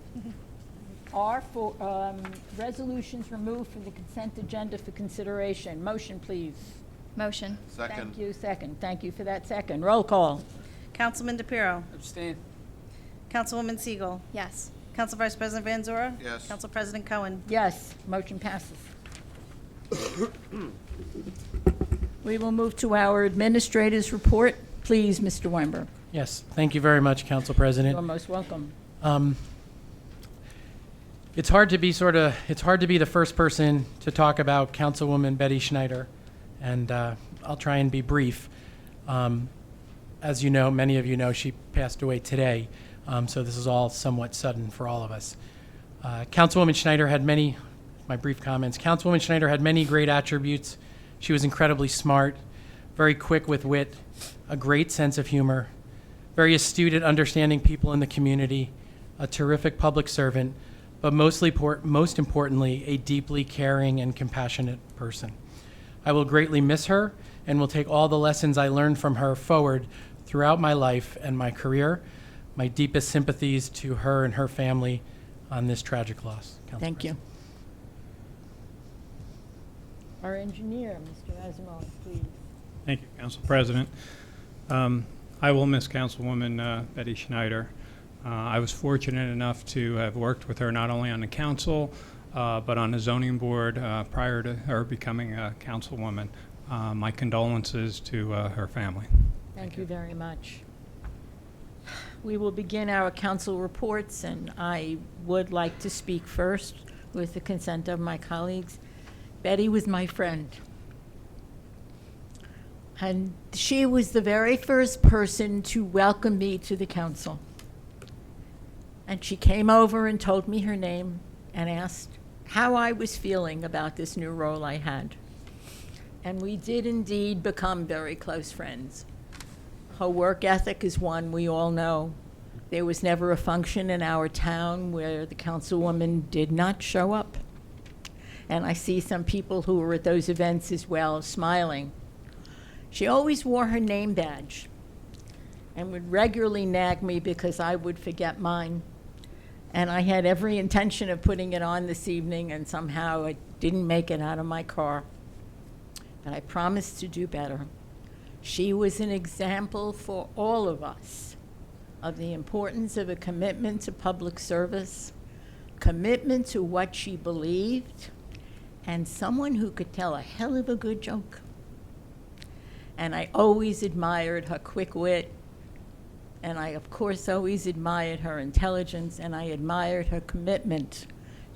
R4, resolutions removed from the consent agenda for consideration. Motion, please. Motion. Second. Thank you, second. Thank you for that second. Roll call. Councilman DePiero? Abstain. Councilwoman Siegel? Yes. Council Vice President Van Zura? Yes. Council President Cohen? Yes, motion passes. We will move to our administrator's report. Please, Mr. Weinberg. Yes, thank you very much, Council President. You're most welcome. It's hard to be the first person to talk about Councilwoman Betty Schneider, and I'll try and be brief. As you know, many of you know, she passed away today, so this is all somewhat sudden for all of us. Councilwoman Schneider had many great attributes. She was incredibly smart, very quick with wit, a great sense of humor, very astute at understanding people in the community, a terrific public servant, but most importantly, a deeply caring and compassionate person. I will greatly miss her and will take all the lessons I learned from her forward throughout my life and my career. My deepest sympathies to her and her family on this tragic loss. Council Thank you. President. Our engineer, Mr. Asimov, please. Thank you, Council President. I will miss Councilwoman Betty Schneider. I was fortunate enough to have worked with her not only on the council, but on the zoning board prior to her becoming a councilwoman. My condolences to her family. Thank you very much. We will begin our council reports, and I would like to speak first with the consent of my colleagues. Betty was my friend. And she was the very first person to welcome me to the council. And she came over and told me her name and asked how I was feeling about this new role I had. And we did indeed become very close friends. Her work ethic is one we all know. There was never a function in our town where the councilwoman did not show up. And I see some people who were at those events as well smiling. She always wore her name badge and would regularly nag me because I would forget mine. And I had every intention of putting it on this evening, and somehow it didn't make it out of my car. But I promised to do better. She was an example for all of us of the importance of a commitment to public service, commitment to what she believed, and someone who could tell a hell of a good joke. And I always admired her quick wit, and I, of course, always admired her intelligence, and I admired her commitment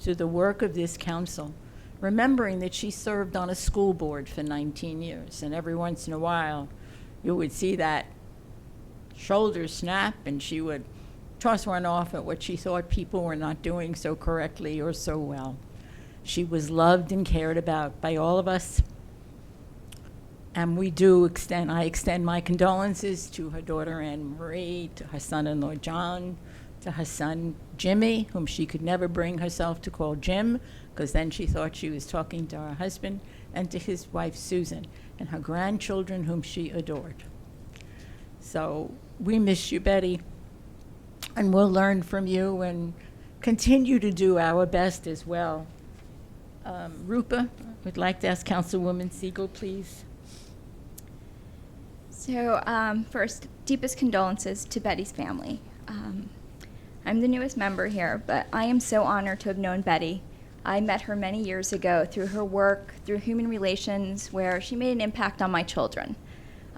to the work of this council, remembering that she served on a school board for 19 years, and every once in a while, you would see that shoulder snap, and she would toss one off at what she thought people were not doing so correctly or so well. She was loved and cared about by all of us. And I extend my condolences to her daughter Anne Marie, to her son-in-law John, to her son Jimmy, whom she could never bring herself to call Jim, because then she thought she was talking to her husband, and to his wife Susan, and her grandchildren whom she adored. So we miss you, Betty, and we'll learn from you and continue to do our best as well. Rupa, would like to ask Councilwoman Siegel, please. So first, deepest condolences to Betty's family. I'm the newest member here, but I am so honored to have known Betty. I met her many years ago through her work, through human relations, where she made an impact on my children.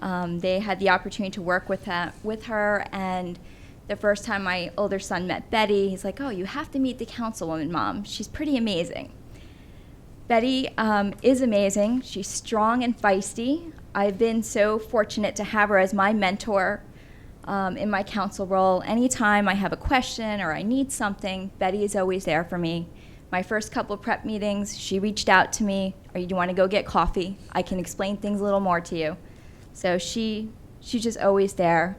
They had the opportunity to work with her, and the first time my older son met Betty, he's like, "Oh, you have to meet the councilwoman, Mom. She's pretty amazing." Betty is amazing. She's strong and feisty. I've been so fortunate to have her as my mentor in my council role. Anytime I have a question or I need something, Betty is always there for me. My first couple of prep meetings, she reached out to me, or you want to go get coffee? I can explain things a little more to you. So she's just always there.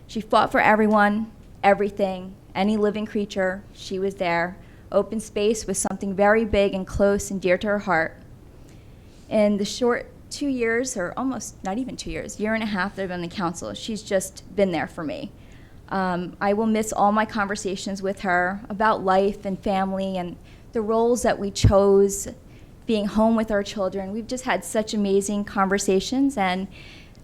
She fought for everyone, everything, any living creature, she was there. Open space was something very big and close and dear to her heart. In the short 2 years, or almost not even 2 years, year and a half that I've been on the council, she's just been there for me. I will miss all my conversations with her about life and family and the roles that we chose, being home with our children. We've just had such amazing conversations, and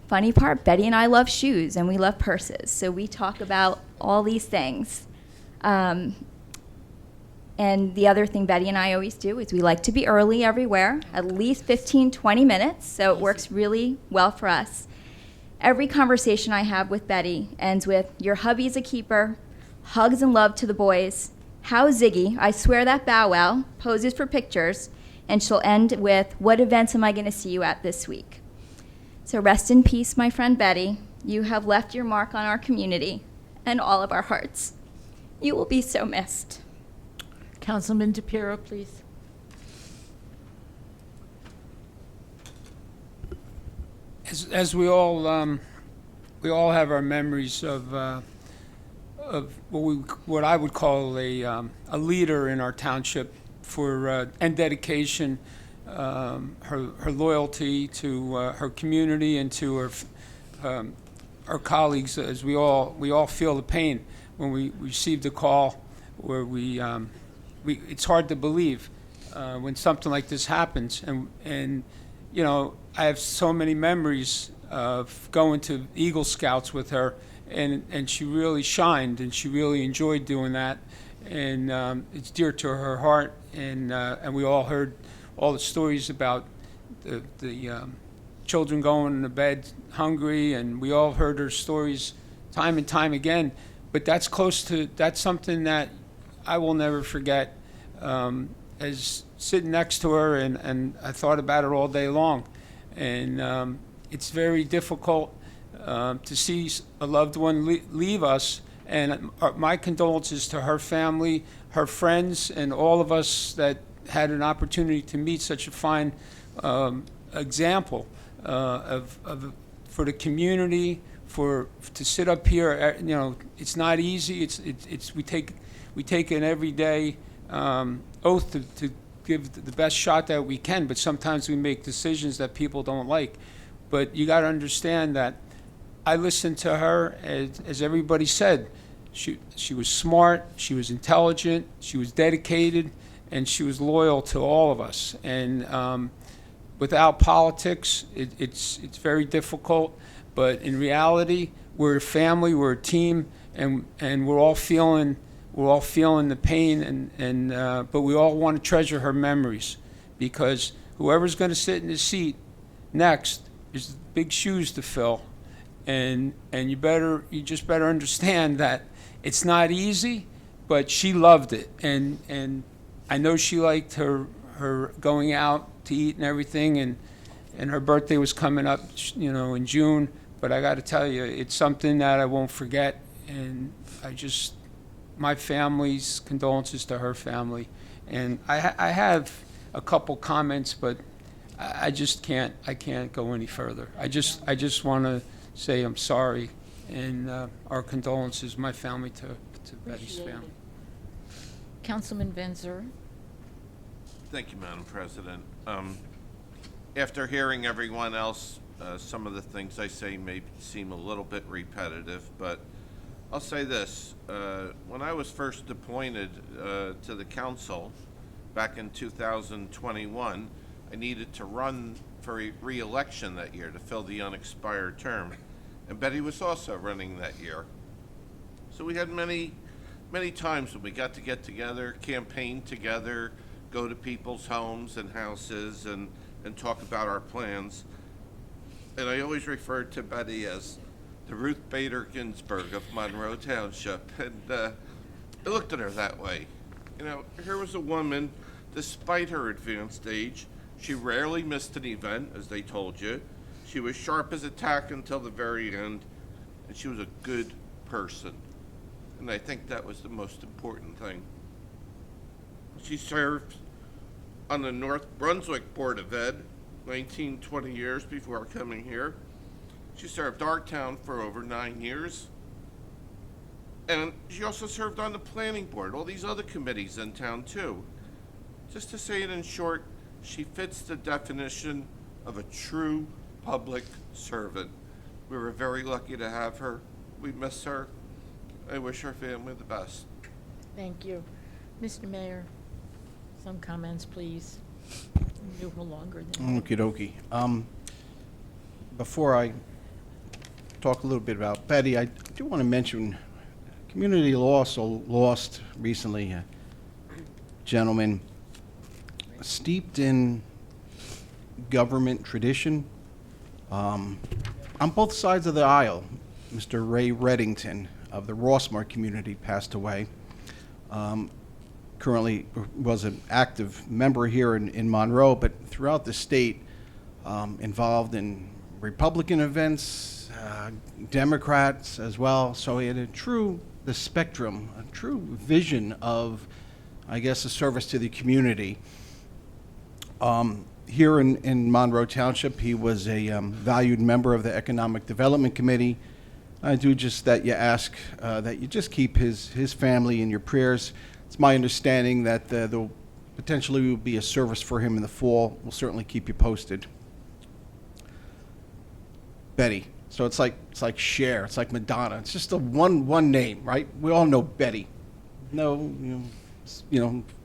funny part, Betty and I love shoes and we love purses, so we talk about all these things. And the other thing Betty and I always do is we like to be early everywhere, at least 15, 20 minutes, so it works really well for us. Every conversation I have with Betty ends with, your hubby's a keeper, hugs and love to the boys, how's Ziggy, I swear that Bow Wow, poses for pictures, and she'll end with, what events am I going to see you at this week? So rest in peace, my friend Betty. You have left your mark on our community and all of our hearts. You will be so missed. Councilman DePiero, please. As we all have our memories of what I would call a leader in our township for and dedication, her loyalty to her community and to our colleagues. As we all feel the pain when we received a call where it's hard to believe when something like this happens, and you know, I have so many memories of going to Eagle Scouts with her, and she really shined, and she really enjoyed doing that, and it's dear to her heart, and we all heard all the stories about the children going to bed hungry, and we all heard her stories time and time again. But that's something that I will never forget. As sitting next to her, and I thought about it all day long, and it's very difficult to see a loved one leave us, and my condolences to her family, her friends, and all of us that had an opportunity to meet such a fine example for the community, to sit up here. You know, it's not easy. We take an everyday oath to give the best shot that we can, but sometimes we make decisions that people don't like. But you got to understand that I listened to her, as everybody said. She was smart, she was intelligent, she was dedicated, and she was loyal to all of us. And without politics, it's very difficult. But in reality, we're a family, we're a team, and we're all feeling the pain, but we all want to treasure her memories, because whoever's going to sit in the seat next is big shoes to fill, and you just better understand that it's not easy, but she loved it, and I know she liked her going out to eat and everything, and her birthday was coming up, you know, in June. But I got to tell you, it's something that I won't forget, and my family's condolences to her family. And I have a couple comments, but I can't go any further. I just want to say I'm sorry, and our condolences, my family, to Betty's family. Councilman Van Zuren. Thank you, Madam President. After hearing everyone else, some of the things I say may seem a little bit repetitive, but I'll say this. When I was first appointed to the council back in 2021, I needed to run for re-election that year to fill the unexpired term. And Betty was also running that year. So we had many times when we got to get together, campaign together, go to people's homes and houses and talk about our plans. And I always referred to Betty as the Ruth Bader Ginsburg of Monroe Township, and I looked at her that way. You know, here was a woman, despite her advanced age, She rarely missed an event, as they told you. She was sharp as a tack until the very end, and she was a good person. And I think that was the most important thing. She served on the North Brunswick Board of Ed, 19, 20 years before coming here. She served our town for over 9 years. And she also served on the planning board, all these other committees in town too. Just to say it in short, she fits the definition of a true public servant. We were very lucky to have her. We miss her. I wish her family the best. Thank you. Mr. Mayor, some comments, please. You go longer than. Okie dokie. Before I talk a little bit about Betty, I do want to mention community also lost recently a gentleman steeped in government tradition. On both sides of the aisle, Mr. Ray Reddington of the Rossmore community passed away. Currently was an active member here in Monroe, but throughout the state, involved in Republican events, Democrats as well. So he had the spectrum, a true vision of, I guess, a service to the community. Here in Monroe Township, he was a valued member of the Economic Development Committee. I do just that you ask that you just keep his family in your prayers. It's my understanding that there potentially will be a service for him in the fall. We'll certainly keep you posted. Betty. So it's like Cher. It's like Madonna. It's just a one name, right? We all know Betty. No,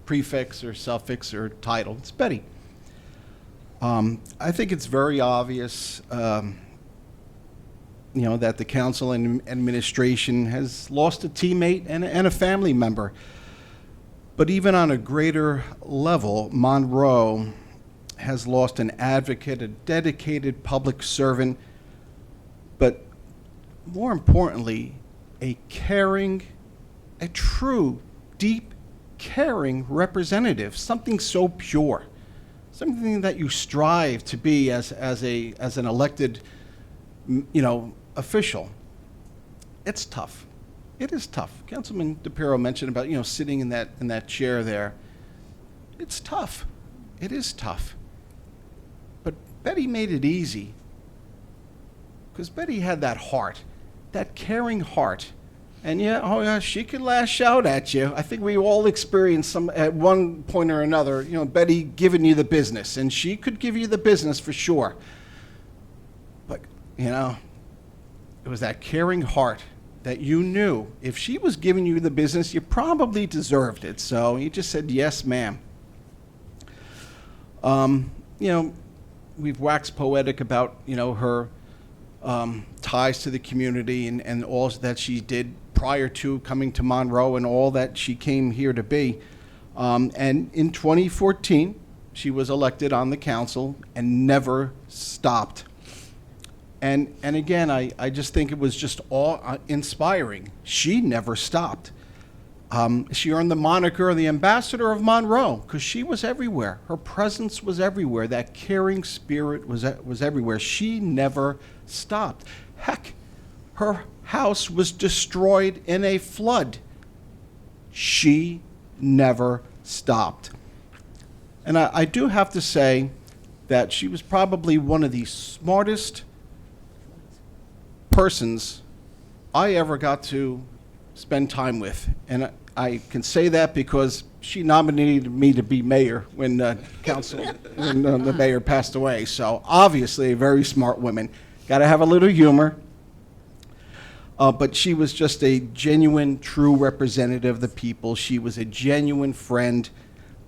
prefix or suffix or title. It's Betty. I think it's very obvious, that the council and administration has lost a teammate and a family member. But even on a greater level, Monroe has lost an advocate, a dedicated public servant, but more importantly, a caring, a true, deep, caring representative, something so pure. Something that you strive to be as an elected, official. It's tough. It is tough. Councilman DePiero mentioned about sitting in that chair there. It's tough. It is tough. But Betty made it easy because Betty had that heart, that caring heart. And she could lash out at you. I think we all experienced some at one point or another, Betty giving you the business, and she could give you the business for sure. But, it was that caring heart that you knew if she was giving you the business, you probably deserved it. So you just said, yes, ma'am. We've waxed poetic about, her ties to the community and all that she did prior to coming to Monroe and all that she came here to be. And in 2014, she was elected on the council and never stopped. And again, I just think it was just awe-inspiring. She never stopped. She earned the moniker of the ambassador of Monroe because she was everywhere. Her presence was everywhere. That caring spirit was everywhere. She never stopped. Heck, her house was destroyed in a flood. She never stopped. And I do have to say that she was probably one of the smartest persons I ever got to spend time with. And I can say that because she nominated me to be mayor when the mayor passed away. So obviously a very smart woman. Got to have a little humor. But she was just a genuine, true representative of the people. She was a genuine friend,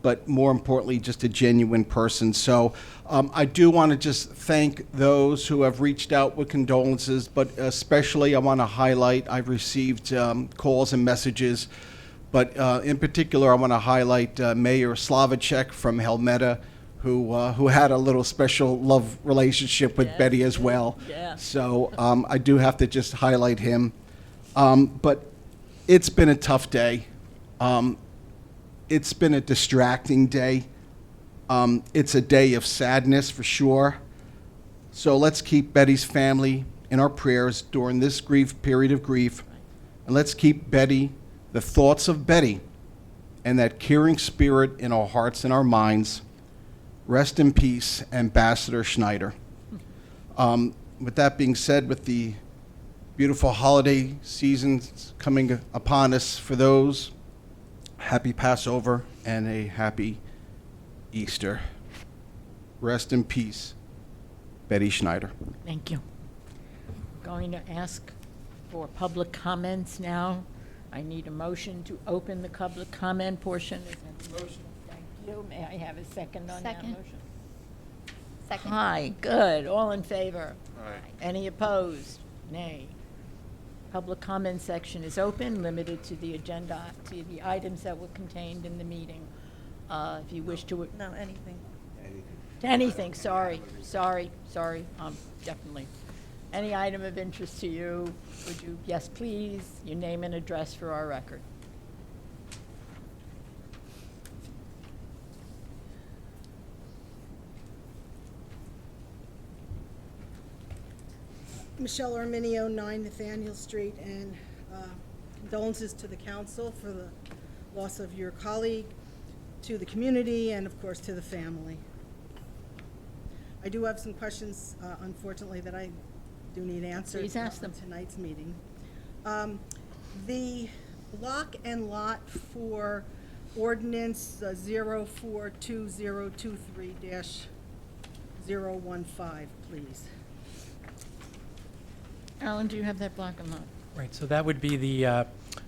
but more importantly, just a genuine person. So I do want to just thank those who have reached out with condolences, but especially I want to highlight, I've received calls and messages, but in particular, I want to highlight Mayor Slavacek from Helmeta, who had a little special love relationship with Betty as well. Yeah. So I do have to just highlight him. But it's been a tough day. It's been a distracting day. It's a day of sadness for sure. So let's keep Betty's family in our prayers during this period of grief. And let's keep Betty, the thoughts of Betty, and that caring spirit in our hearts and our minds. Rest in peace, Ambassador Schneider. With that being said, with the beautiful holiday season coming upon us for those, happy Passover and a happy Easter. Rest in peace, Betty Schneider. Thank you. Going to ask for public comments now. I need a motion to open the public comment portion. Is there a motion? Thank you. May I have a second on that Second. motion? Second. Hi, good. All in favor? Aye. Any opposed? Nay. Public comment section is open, limited to the agenda, to the items that were contained in the meeting. If you wish to, No, anything. anything, sorry, definitely. Any item of interest to you, would you, yes, please, your name and address for our record. Michelle Arminio, 9 Nathaniel Street, and condolences to the council for the loss of your colleague, to the community, and of course to the family. I do have some questions, unfortunately, that I do need answered. Please ask them. On tonight's meeting. The block and lot for ordinance 042023-015, please. Alan, do you have that block and lot? Right, so that would be the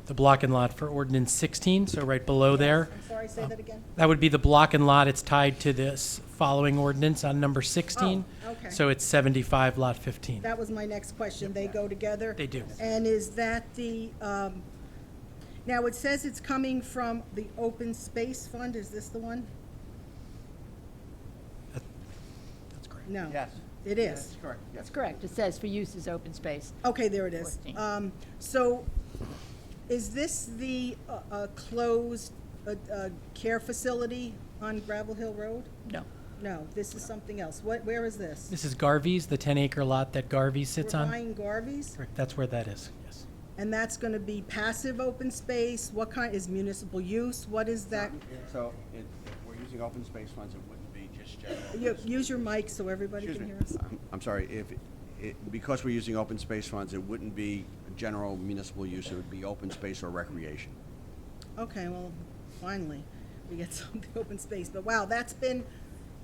block and lot for ordinance 16, so right below there. I'm sorry, say that again? That would be the block and lot. It's tied to this following ordinance on number 16. Oh, okay. So it's 75, lot 15. That was my next question. They go together? They do. And is that the, now it says it's coming from the Open Space Fund. Is this the one? That's correct. No. Yes. It is? That's correct, yes. That's correct. It says for use as open space. Okay, there it is. 14. So is this the closed care facility on Gravel Hill Road? No. No, this is something else. Where is this? This is Garvey's, the 10-acre lot that Garvey's sits We're on. buying Garvey's? Correct, that's where that is, yes. And that's going to be passive open space? What kind, is municipal use? What is that? So if we're using open space funds, it wouldn't be just general. Use your mic so everybody Excuse can me. hear us. I'm sorry, because we're using open space funds, it wouldn't be general municipal use, it would be open space or recreation. Okay, well, finally, we get some open space. But wow, that's been,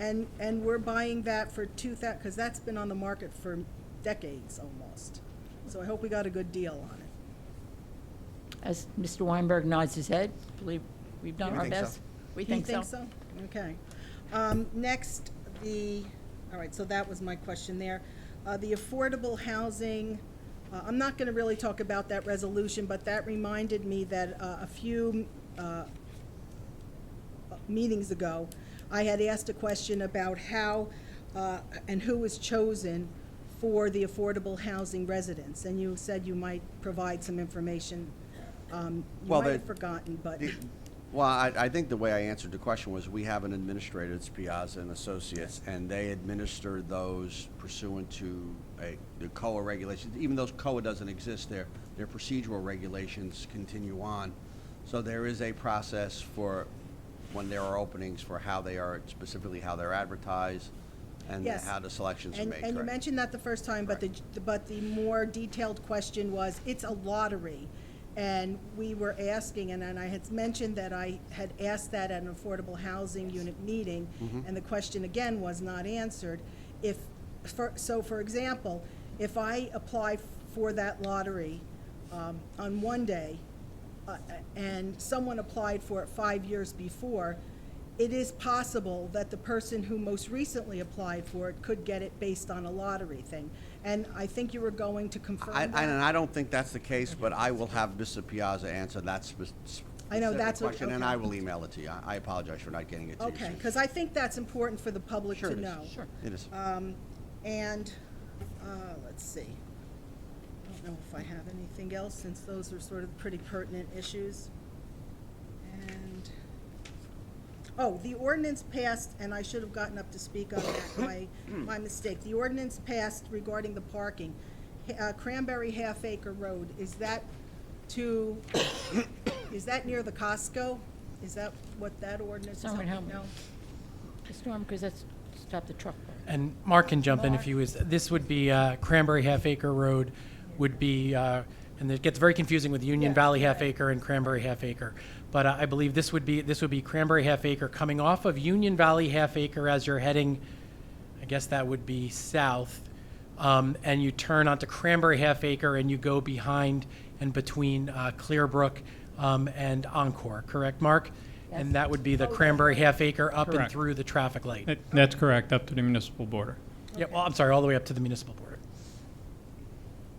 and we're buying that for because that's been on the market for decades almost. So I hope we got a good deal on it. As Mr. Weinberg nods his head, believe we've done We our think so. best. We You think think so. so? Okay. Next, all right, so that was my question there. The affordable housing, I'm not going to really talk about that resolution, but that reminded me that a few meetings ago, I had asked a question about how and who was chosen for the affordable housing residents, and you said you might provide some information. You Well, might have forgotten, but. Well, I think the way I answered the question was, we have an administrator, it's Piazza and Associates, and they administer those pursuant to the COA regulations. Even though COA doesn't exist, their procedural regulations continue on. So there is a process for when there are openings for how they are, specifically how they're advertised, and Yes. how the selections are made. And you correct? mentioned that the first time, but the more detailed question was, it's a lottery. And we were asking, and I had mentioned that I had asked that at an affordable housing unit meeting, and the question again was not answered. So for example, if I apply for that lottery on one day, and someone applied for it 5 years before, it is possible that the person who most recently applied for it could get it based on a lottery thing. And I think you were going to confirm that. And I don't think that's the case, but I will have Mr. Piazza answer that I know, that's what- question, and okay. I will email it to you. I apologize for not getting it to you Okay, sooner. because I think that's important for the public Sure to it is. know. Sure. It is. And, let's see. I don't know if I have anything else, since those are sort of pretty pertinent issues. And, Oh, the ordinance passed, and I should have gotten up to speak on that, my mistake. The ordinance passed regarding the parking. Cranberry Half Acre Road, is that near the Costco? Is that what that ordinance is? Someone help me. No? Storm, because that's, stop the truck. And Mark can jump in if he was, this would be Cranberry Half Acre Road would be, and it gets very confusing with Union Valley Half Acre and Cranberry Half Acre. But I believe this would be Cranberry Half Acre coming off of Union Valley Half Acre as you're heading, I guess that would be south. And you turn onto Cranberry Half Acre and you go behind and between Clearbrook and Encore, correct, Mark? And that would be the Cranberry Half Acre up and Correct. through the traffic light. That's correct, up to the municipal border. Yeah, well, I'm sorry, all the way up to the municipal border.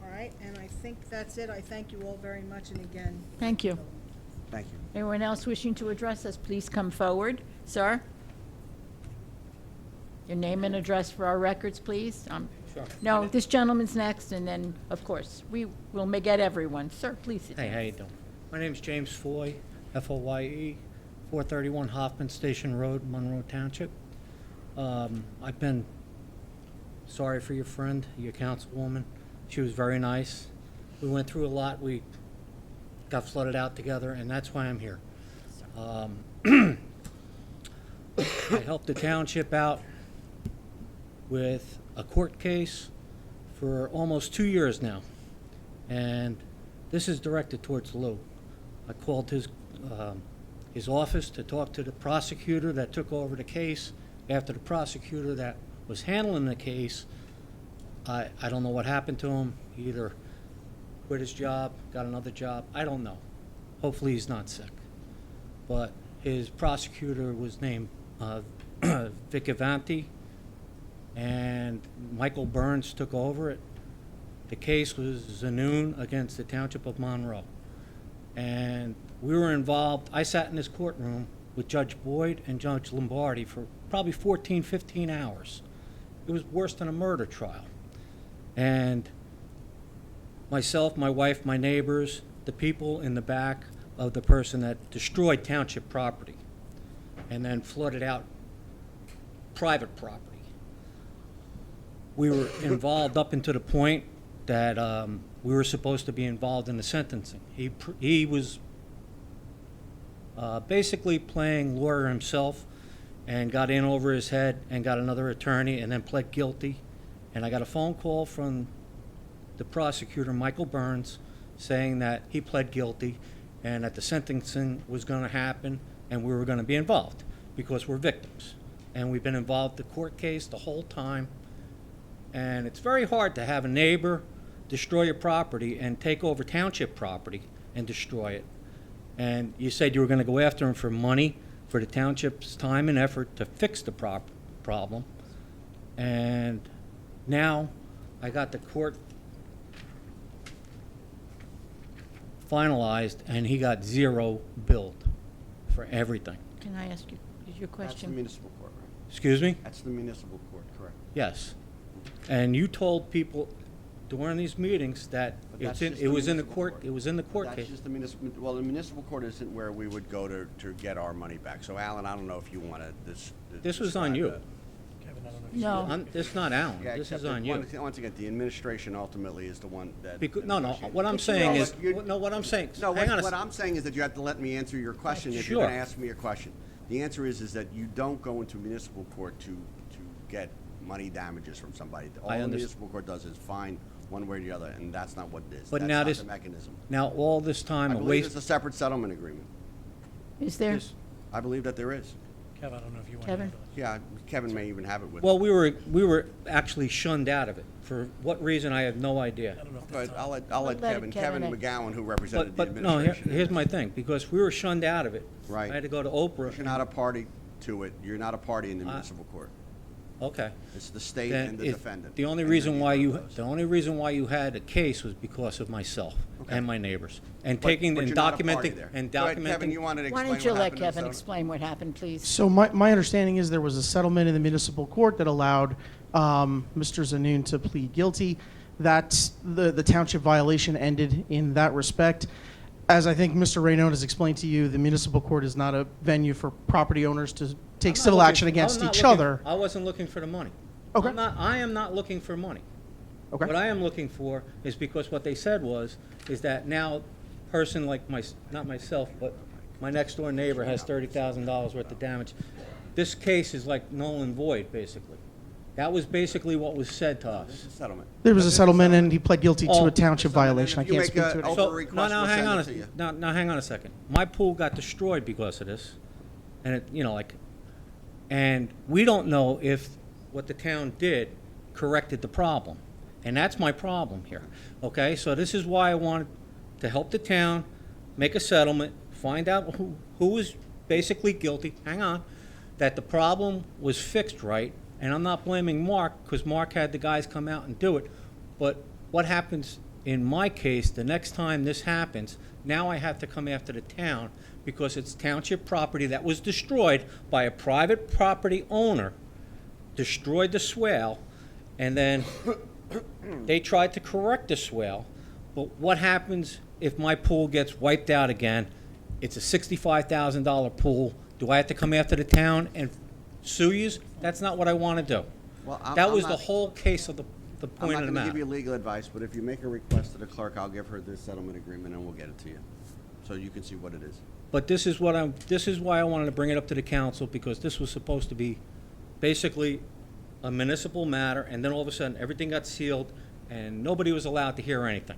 All right, and I think that's it. I thank you all very much, and again. Thank you. Thank you. Anyone else wishing to address us, please come forward. Sir? Your name and address for our records, please. No, this gentleman's next, and then, of course, we will get everyone. Sir, please sit Hey, down. how you doing? My name's James Foy, F-O-Y-E, 431 Hoffman Station Road, Monroe Township. I've been sorry for your friend, your councilwoman. She was very nice. We went through a lot. We got flooded out together, and that's why I'm here. I helped the township out with a court case for almost 2 years now, and this is directed towards Lou. I called his office to talk to the prosecutor that took over the case. After the prosecutor that was handling the case, I don't know what happened to him. He either quit his job, got another job, I don't know. Hopefully he's not sick. But his prosecutor was named Vic Avanti, and Michael Burns took over it. The case was Zanoon against the Township of Monroe. And we were involved, I sat in this courtroom with Judge Boyd and Judge Lombardi for probably 14, 15 hours. It was worse than a murder trial. And myself, my wife, my neighbors, the people in the back of the person that destroyed township property and then flooded out private property. We were involved up until the point that we were supposed to be involved in the sentencing. He was basically playing lawyer himself and got in over his head and got another attorney and then pled guilty. And I got a phone call from the prosecutor, Michael Burns, saying that he pled guilty and that the sentencing was going to happen and we were going to be involved because we're victims. And we've been involved in the court case the whole time. And it's very hard to have a neighbor destroy your property and take over township property and destroy it. And you said you were going to go after him for money for the township's time and effort to fix the problem. And now I got the court finalized and he got zero billed for everything. Can I ask you, is your That's the question? municipal court, right? Excuse me? That's the municipal court, correct? Yes. And you told people during these meetings that But that's just it was in the municipal court, it was in the court That's case. just the municipal, well, the municipal court isn't where we would go to get our money back. So Alan, I don't know if you want to This was on you. No. This is not Alan, Yeah, this except is that on you. Once again, the administration ultimately is the one that. No, what I'm saying is, what I'm saying, No, hang on a what sec- I'm saying is that you have to let me answer your question if Sure. you're going to ask me a question. The answer is that you don't go into municipal court to get money damages from somebody. All the understand. municipal court does is fine one way or the other, and that's not what it is. But That's now not this, the mechanism. now all this time, I a believe waste. it's a separate settlement agreement. Is there? I believe that there is. Kev, I don't know if you want Kevin? Yeah, Kevin may even have it with. Well, we were actually shunned out of it. For what reason, I have no idea. But I'll let Kevin Kevin in. McGowan, who represented the But no, administration. here's my thing, because we were shunned out of it. Right. I had to go to Oprah. You're not a party to it. You're not a party in the municipal court. Okay. It's the state Then and the if- defendant. The only And reason then why the you, others. the only reason why you had a case was because of myself Okay. and my neighbors. And But- taking but and you're not a party documenting, there. and Go ahead, Kevin, documenting. you wanted to Why explain don't you what let happened in Kevin Arizona? explain what happened, please? So my understanding is there was a settlement in the municipal court that allowed Mr. Zanoon to plead guilty. That's the township violation ended in that respect. As I think Mr. Raynon has explained to you, the municipal court is not a venue for property owners to take civil action against each other. I wasn't looking for the money. Okay. I am not looking for money. Okay. What I am looking for is because what they said is that now person like not myself, but my next door neighbor has $30,000 worth of damage. This case is like null and void, basically. That was basically what was said to us. Settlement. There was a settlement, and he pled guilty to Oh. a township violation. I you can't make speak a- to it. Over So, request, now we'll hang send on it to you. now hang on a second. My pool got destroyed because of this, and and we don't know if what the town did corrected the problem, and that's my problem here. Okay, so this is why I wanted to help the town make a settlement, find out who was basically guilty. Hang on, that the problem was fixed right, and I'm not blaming Mark because Mark had the guys come out and do it, but what happens in my case, the next time this happens, now I have to come after the town because it's township property that was destroyed by a private property owner, destroyed the swale, and then they tried to correct the swale. But what happens if my pool gets wiped out again? It's a $65,000 pool. Do I have to come after the town and sue you? That's not what I want to do. Well, That was the whole case of the I'm point not of the going to matter. give you legal advice, but if you make a request to the clerk, I'll give her this settlement agreement and we'll get it to you, so you can see what it is. But this is why I wanted to bring it up to the council, because this was supposed to be basically a municipal matter, and then all of a sudden, everything got sealed, and nobody was allowed to hear anything.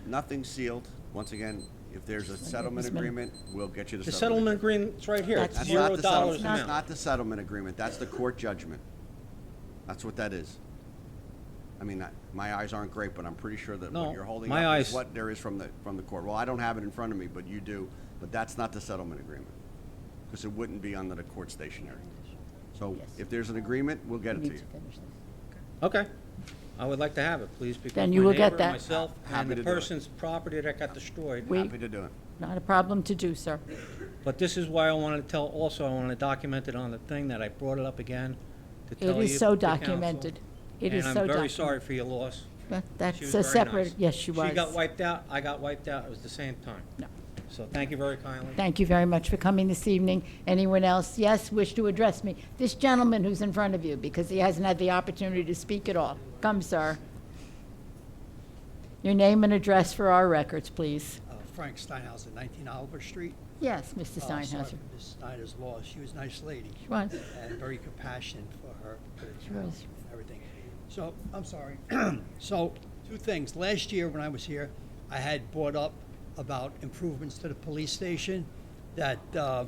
Nothing's sealed. Once again, if there's a settlement agreement, we'll get you the The settlement settlement agreement's right here. It's That's not the $0 settlement. That's amount. not the settlement agreement. That's the court judgment. That's what that is. I mean, my eyes aren't great, but I'm pretty sure that No, what you're holding my up is eyes- what there is from the court. Well, I don't have it in front of me, but you do. But that's not the settlement agreement, because it wouldn't be under the court stationery. So if there's an agreement, we'll get it to you. Okay. I would like to have it, please, because Then my you will neighbor get and that. myself Happy and to the do it. person's property that got destroyed. We- Happy to do it. Not a problem to do, sir. But this is why I wanted to tell, also, I wanted to document it on the thing that I brought it up again to tell you. It is so the council. documented. It is so And I'm very documented. sorry for your loss. But She that's was a very separate, nice. yes, she was. She got wiped out, I got wiped out, it was the same time. No. So thank you very kindly. Thank you very much for coming this evening. Anyone else, yes, wish to address me? This gentleman who's in front of you, because he hasn't had the opportunity to speak at all. Come, sir. Your name and address for our records, please. Frank Steinhauser, 19 Oliver Street. Yes, Mr. Sorry Steinhauser. for Ms. Snyder's loss. She was a nice lady. She was. And very compassionate for her, for the She child, was. and everything. So, I'm sorry. So, two things. Last year, when I was here, I had brought up about improvements to the police station that,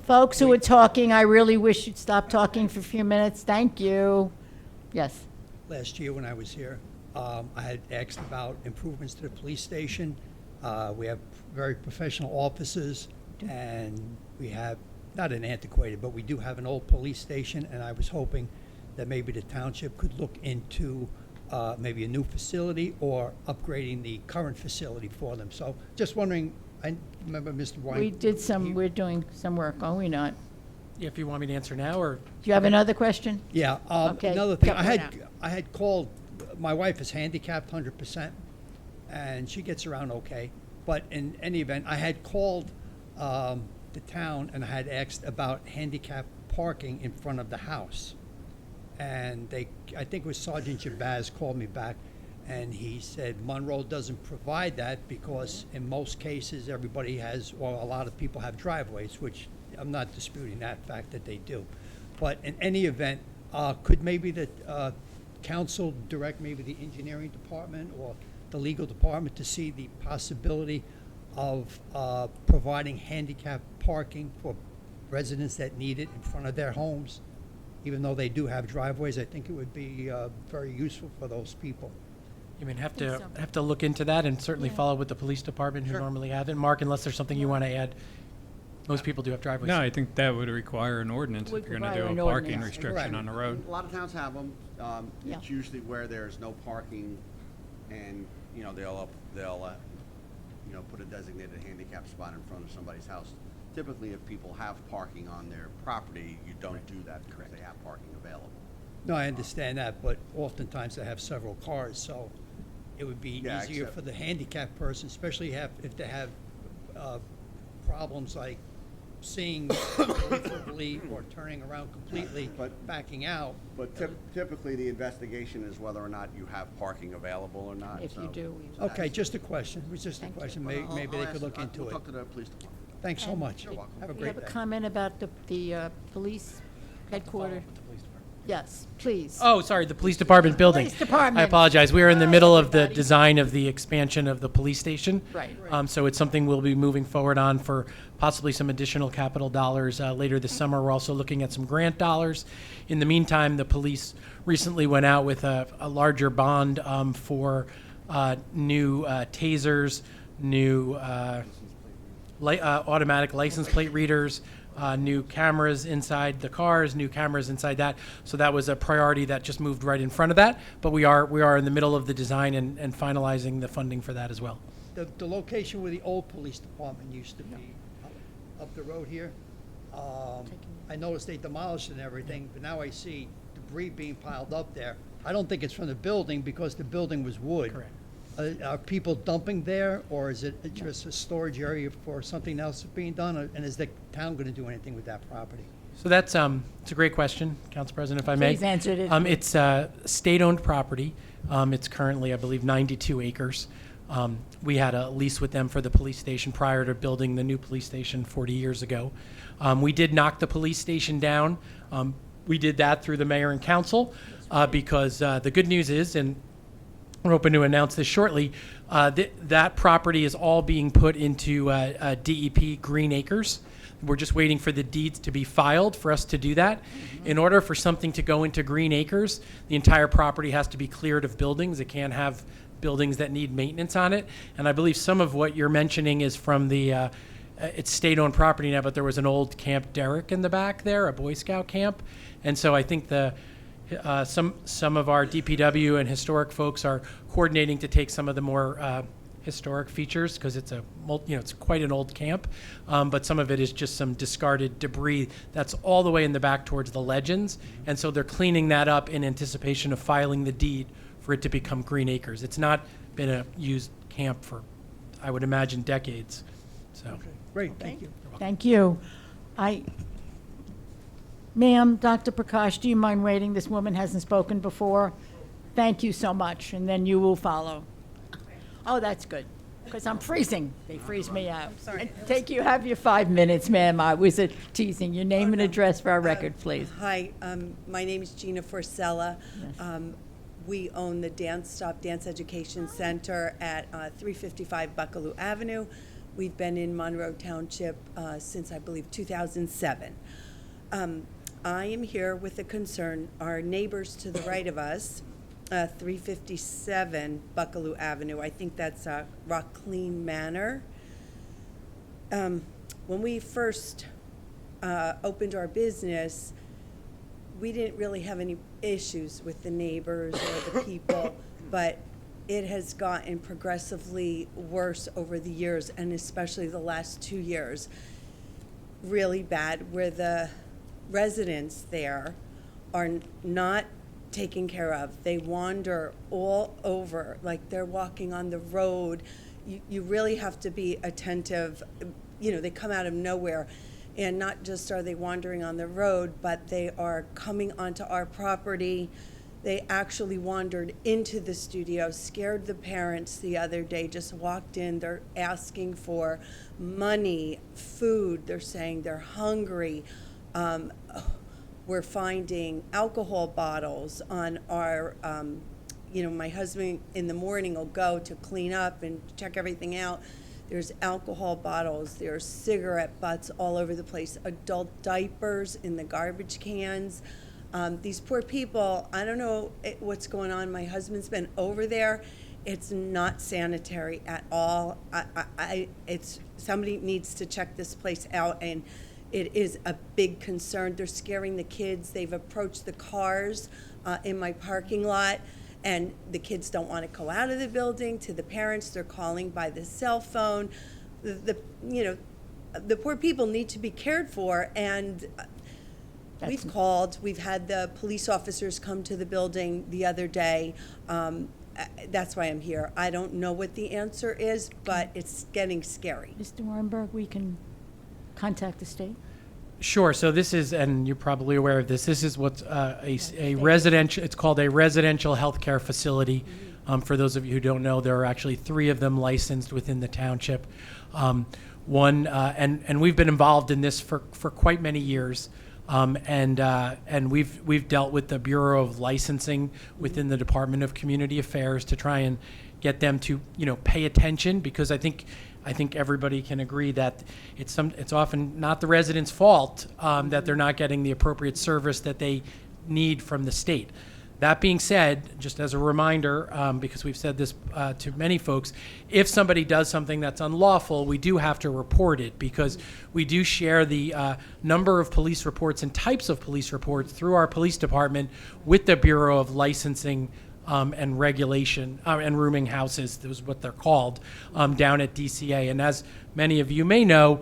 Folks who are talking, I really wish you'd stop talking for a few minutes. Thank you. Yes. last year when I was here, I had asked about improvements to the police station. We have very professional officers, and we have, not an antiquated, but we do have an old police station, and I was hoping that maybe the township could look into maybe a new facility or upgrading the current facility for them. So just wondering, I remember Mr. White. We did some, we're doing some work, are we not? If you want me to answer now, or? Do you have another question? Yeah, Okay, another thing, go for now. I had called, my wife is handicapped 100%, and she gets around okay. But in any event, I had called the town and I had asked about handicap parking in front of the house. And I think it was Sergeant Jabaz called me back, and he said Monroe doesn't provide that because in most cases, everybody has, or a lot of people have driveways, which I'm not disputing that fact that they do. But in any event, could maybe the council direct maybe the engineering department or the legal department to see the possibility of providing handicap parking for residents that need it in front of their homes? Even though they do have driveways, I think it would be very useful for those people. You mean have to look into that and certainly follow with the police department who normally have it. Mark, unless there's something you want to add, most people do have driveways. No, I think that would require an ordinance Would if you're going to require do an a parking ordinance. restriction on the road. A lot of towns have them. Yeah. It's usually where there's no parking, and, you know, they'll put a designated handicap spot in front of somebody's house. Typically, if people have parking on their property, you don't do that because they have parking available. No, I understand that, but oftentimes they have several cars, so it would be Yeah, easier except- for the handicapped person, especially if they have problems like seeing peripherally or turning around completely, backing out. But typically, the investigation is whether or not you have parking available or not. If you so- do, we. Okay, just a question. It was just a question. Maybe they could look into We'll it. talk to the police department. Thanks so much. You're welcome. Have a Do you have great a day. comment about the police headquarters? Yes, please. Oh, sorry, the police department building. Police department. I apologize. We are in the middle of the everybody. design of the expansion of the police station. Right. So it's something we'll be moving forward on for possibly some additional capital dollars later this summer. We're also looking at some grant dollars. In the meantime, the police recently went out with a larger bond for new tasers, new automatic license plate readers, new cameras inside the cars, new cameras inside that. So that was a priority that just moved right in front of that. But we are in the middle of the design and finalizing the funding for that as well. The location where the old police department used to be, up the road here, I noticed they demolished it and everything, but now I see debris being piled up there. I don't think it's from the building because the building was wood. Correct. Are people dumping there, or is it just a storage area for something else being done? And is the town going to do anything with that property? So that's it's a great question, Council President, if I may. Please answer it. It's state-owned property. It's currently, I believe, 92 acres. We had a lease with them for the police station prior to building the new police station 40 years ago. We did knock the police station down. We did that through the mayor and council because the good news is, and we're hoping to announce this shortly, that property is all being put into DEP Green Acres. We're just waiting for the deeds to be filed for us to do that. In order for something to go into Green Acres, the entire property has to be cleared of buildings. It can't have buildings that need maintenance on it. And I believe some of what you're mentioning is from the, it's state-owned property now, but there was an old Camp Derrick in the back there, a Boy Scout camp. And so I think some of our DPW and historic folks are coordinating to take some of the more historic features because it's it's quite an old camp, but some of it is just some discarded debris that's all the way in the back towards the Legends, and so they're cleaning that up in anticipation of filing the deed for it to become Green Acres. It's not been a used camp for, I would imagine, decades. So, Great, thank you. Thank you. Ma'am, Dr. Prakash, do you mind waiting? This woman hasn't spoken before. Thank you so much, and then you will follow. Oh, that's good, because I'm freezing. They freeze me out. And have your 5 minutes, ma'am. I was teasing. Your name and address for our record, please. Hi, my name is Gina Forcella. We own the Dance Stop Dance Education Center at 355 Buckaloo Avenue. We've been in Monroe Township since, I believe, 2007. I am here with a concern. Our neighbors to the right of us, 357 Buckaloo Avenue, I think that's Rockleen Manor. When we first opened our business, we didn't really have any issues with the neighbors or the people, but it has gotten progressively worse over the years, and especially the last 2 years. Really bad, where the residents there are not taken care of. They wander all over, like they're walking on the road. You really have to be attentive. They come out of nowhere. And not just are they wandering on the road, but they are coming onto our property. They actually wandered into the studio, scared the parents the other day, just walked in. They're asking for money, food. They're saying they're hungry. We're finding alcohol bottles on our, my husband in the morning will go to clean up and check everything out. There's alcohol bottles, there's cigarette butts all over the place, adult diapers in the garbage cans. These poor people, I don't know what's going on. My husband's been over there. It's not sanitary at all. Somebody needs to check this place out, and it is a big concern. They're scaring the kids. They've approached the cars in my parking lot. And the kids don't want to go out of the building. To the parents, they're calling by the cell phone. The poor people need to be cared for, and we've called. We've had the police officers come to the building the other day. That's why I'm here. I don't know what the answer is, but it's getting scary. Mr. Warrenberg, we can contact the state? Sure. So this is, and you're probably aware of this, this is what's a residential, it's called a residential healthcare facility. For those of you who don't know, there are actually 3 of them licensed within the township. One, and we've been involved in this for quite many years. And we've dealt with the Bureau of Licensing within the Department of Community Affairs to try and get them to, pay attention, because I think everybody can agree that it's often not the residents' fault that they're not getting the appropriate service that they need from the state. That being said, just as a reminder, because we've said this to many folks, if somebody does something that's unlawful, we do have to report it, because we do share the number of police reports and types of police reports through our police department with the Bureau of Licensing and Regulation and Rooming Houses, that was what they're called, down at DCA. And as many of you may know,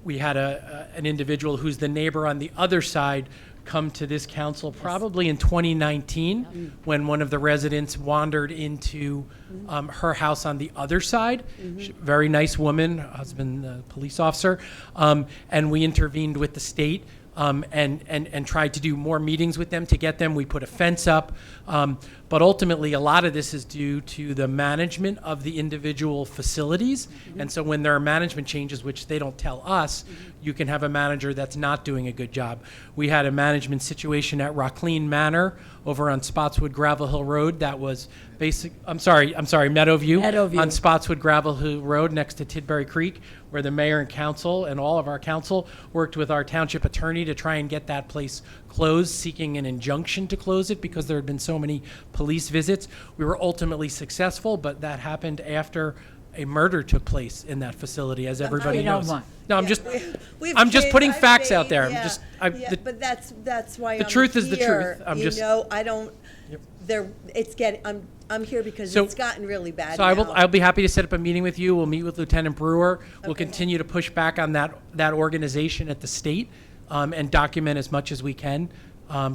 we had an individual who's the neighbor on the other side come to this council probably in 2019 when one of the residents wandered into her house on the other side. Very nice woman, husband, police officer, and we intervened with the state and tried to do more meetings with them to get them. We put a fence up, but ultimately a lot of this is due to the management of the individual facilities. And so when there are management changes, which they don't tell us, you can have a manager that's not doing a good job. We had a management situation at Rockleen Manor over on Spotswood Gravel Hill Road that was Meadowview. Meadowview. On Spotswood Gravel Hill Road next to Tidbury Creek, where the mayor and council and all of our council worked with our township attorney to try and get that place closed, seeking an injunction to close it because there had been so many police visits. We were ultimately successful, but that happened after a murder took place in that facility, as everybody knows. No, I'm just putting facts out there. But that's why the I'm truth is here. the truth. I don't. It's getting. I'm here because So- it's gotten really bad. So now. I'll be happy to set up a meeting with you. We'll meet with Lieutenant Brewer. We'll continue to push back on that organization at the state and document as much as we can.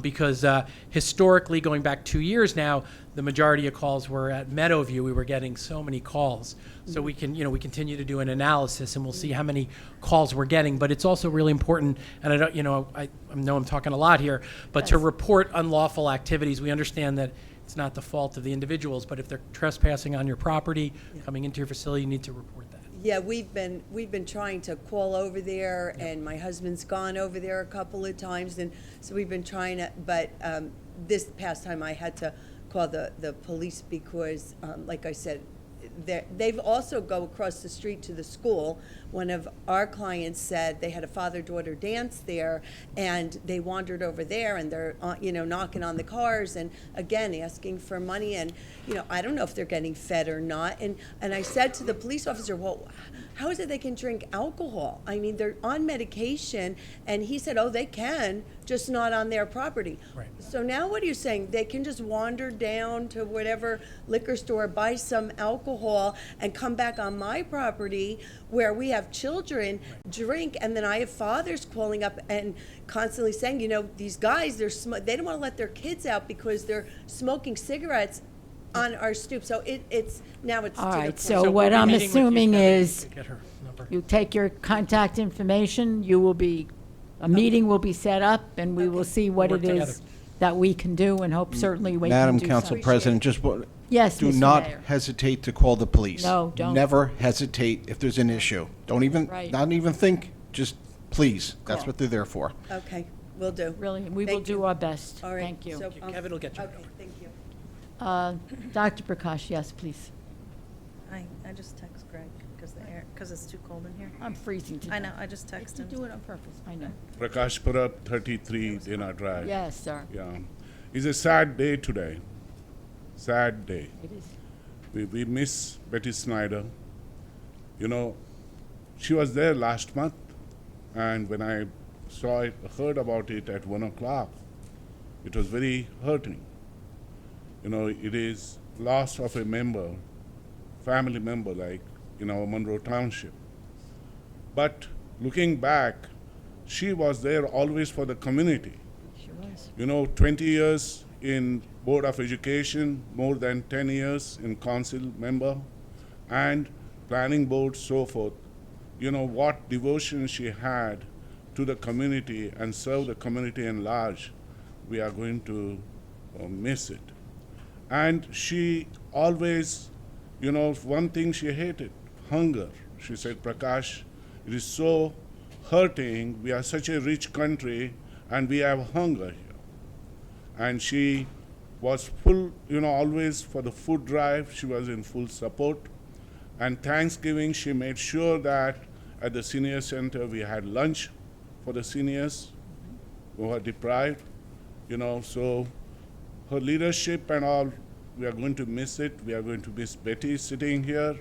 Because historically, going back 2 years now, the majority of calls were at Meadowview. We were getting so many calls. So we continue to do an analysis, and we'll see how many calls we're getting. But it's also really important, and I know I'm talking a lot here, but to report unlawful activities. We understand that it's not the fault of the individuals, but if they're trespassing on your property, coming into your facility, you need to report that. Yeah, we've been trying to call over there, and my husband's gone over there a couple of times, and so we've been trying to. But this past time, I had to call the police because, like I said, they've also go across the street to the school. One of our clients said they had a father-daughter dance there, and they wandered over there, and they're knocking on the cars and again asking for money, and I don't know if they're getting fed or not. And I said to the police officer, well, how is it they can drink alcohol? I mean, they're on medication, and he said, oh, they can, just not on their property. Right. So now what are you saying? They can just wander down to whatever liquor store, buy some alcohol, and come back on my property where we have children, drink, and then I have fathers calling up and constantly saying, these guys, they don't want to let their kids out because they're smoking cigarettes on our stoop. So it's All to the right, point. so what I'm meeting with you, assuming Kevin, is to get her number. you take your contact information, a meeting will be set up, and we will see what Work it together. is that we can do, and hope certainly we can Madam do Council something. President, Yes, do Mr. not Mayor. hesitate to call the police. No, don't. Never hesitate if there's an issue. Don't even, Right. not even think, just please. That's Call. what they're there for. Okay, will do. Really, we will Thank do you. our best. All right. Thank you. So, Kevin will get you. Okay, thank you. Dr. Prakash, yes, please. I just text Greg because it's too cold in here. I'm freezing to I know, death. I just text You him. do it on purpose, I know. Prakash Purup, 33 Dana Drive. Yes, sir, Yeah. It's a sad day today. Sad day. it is. We miss Betty Snyder. She was there last month, and when I heard about it at 1 o'clock, it was very hurting. It is loss of a family member, like in our Monroe Township. But looking back, she was there always for the community. She was. 20 years in Board of Education, more than 10 years in council member, and planning board, so forth. what devotion she had to the community and serve the community in large. We are going to miss it. And she always, one thing she hated, hunger. She said, Prakash, it is so hurting. We are such a rich country and we have hunger here. And she was full, always for the food drive, she was in full support. And Thanksgiving, she made sure that at the senior center we had lunch for the seniors who are deprived, so her leadership and all, we are going to miss it. We are going to miss Betty sitting here,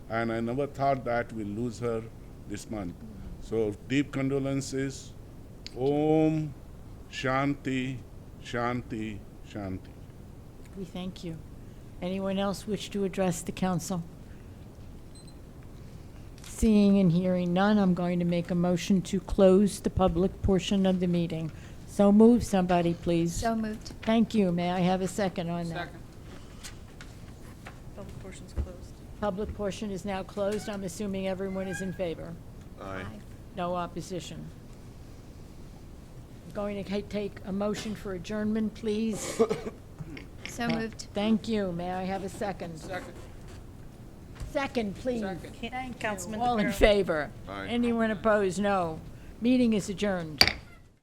and I never thought that we'll lose her this month. So deep condolences. Om Shanti, Shanti, Shanti. We thank you. Anyone else wish to address the council? Seeing and hearing none, I'm going to make a motion to close the public portion of the meeting. So move, somebody, please. So moved. Thank you. May I have a second on that? Second. Public portion's closed. Public portion is now closed. I'm assuming everyone is in favor. Aye. No opposition. I'm going to take a motion for adjournment, please. So moved. Thank you. May I have a second? Second. Second, please. Second. Thank you. Councilman All in DePiero. favor? Aye. Anyone opposed? No. Meeting is adjourned.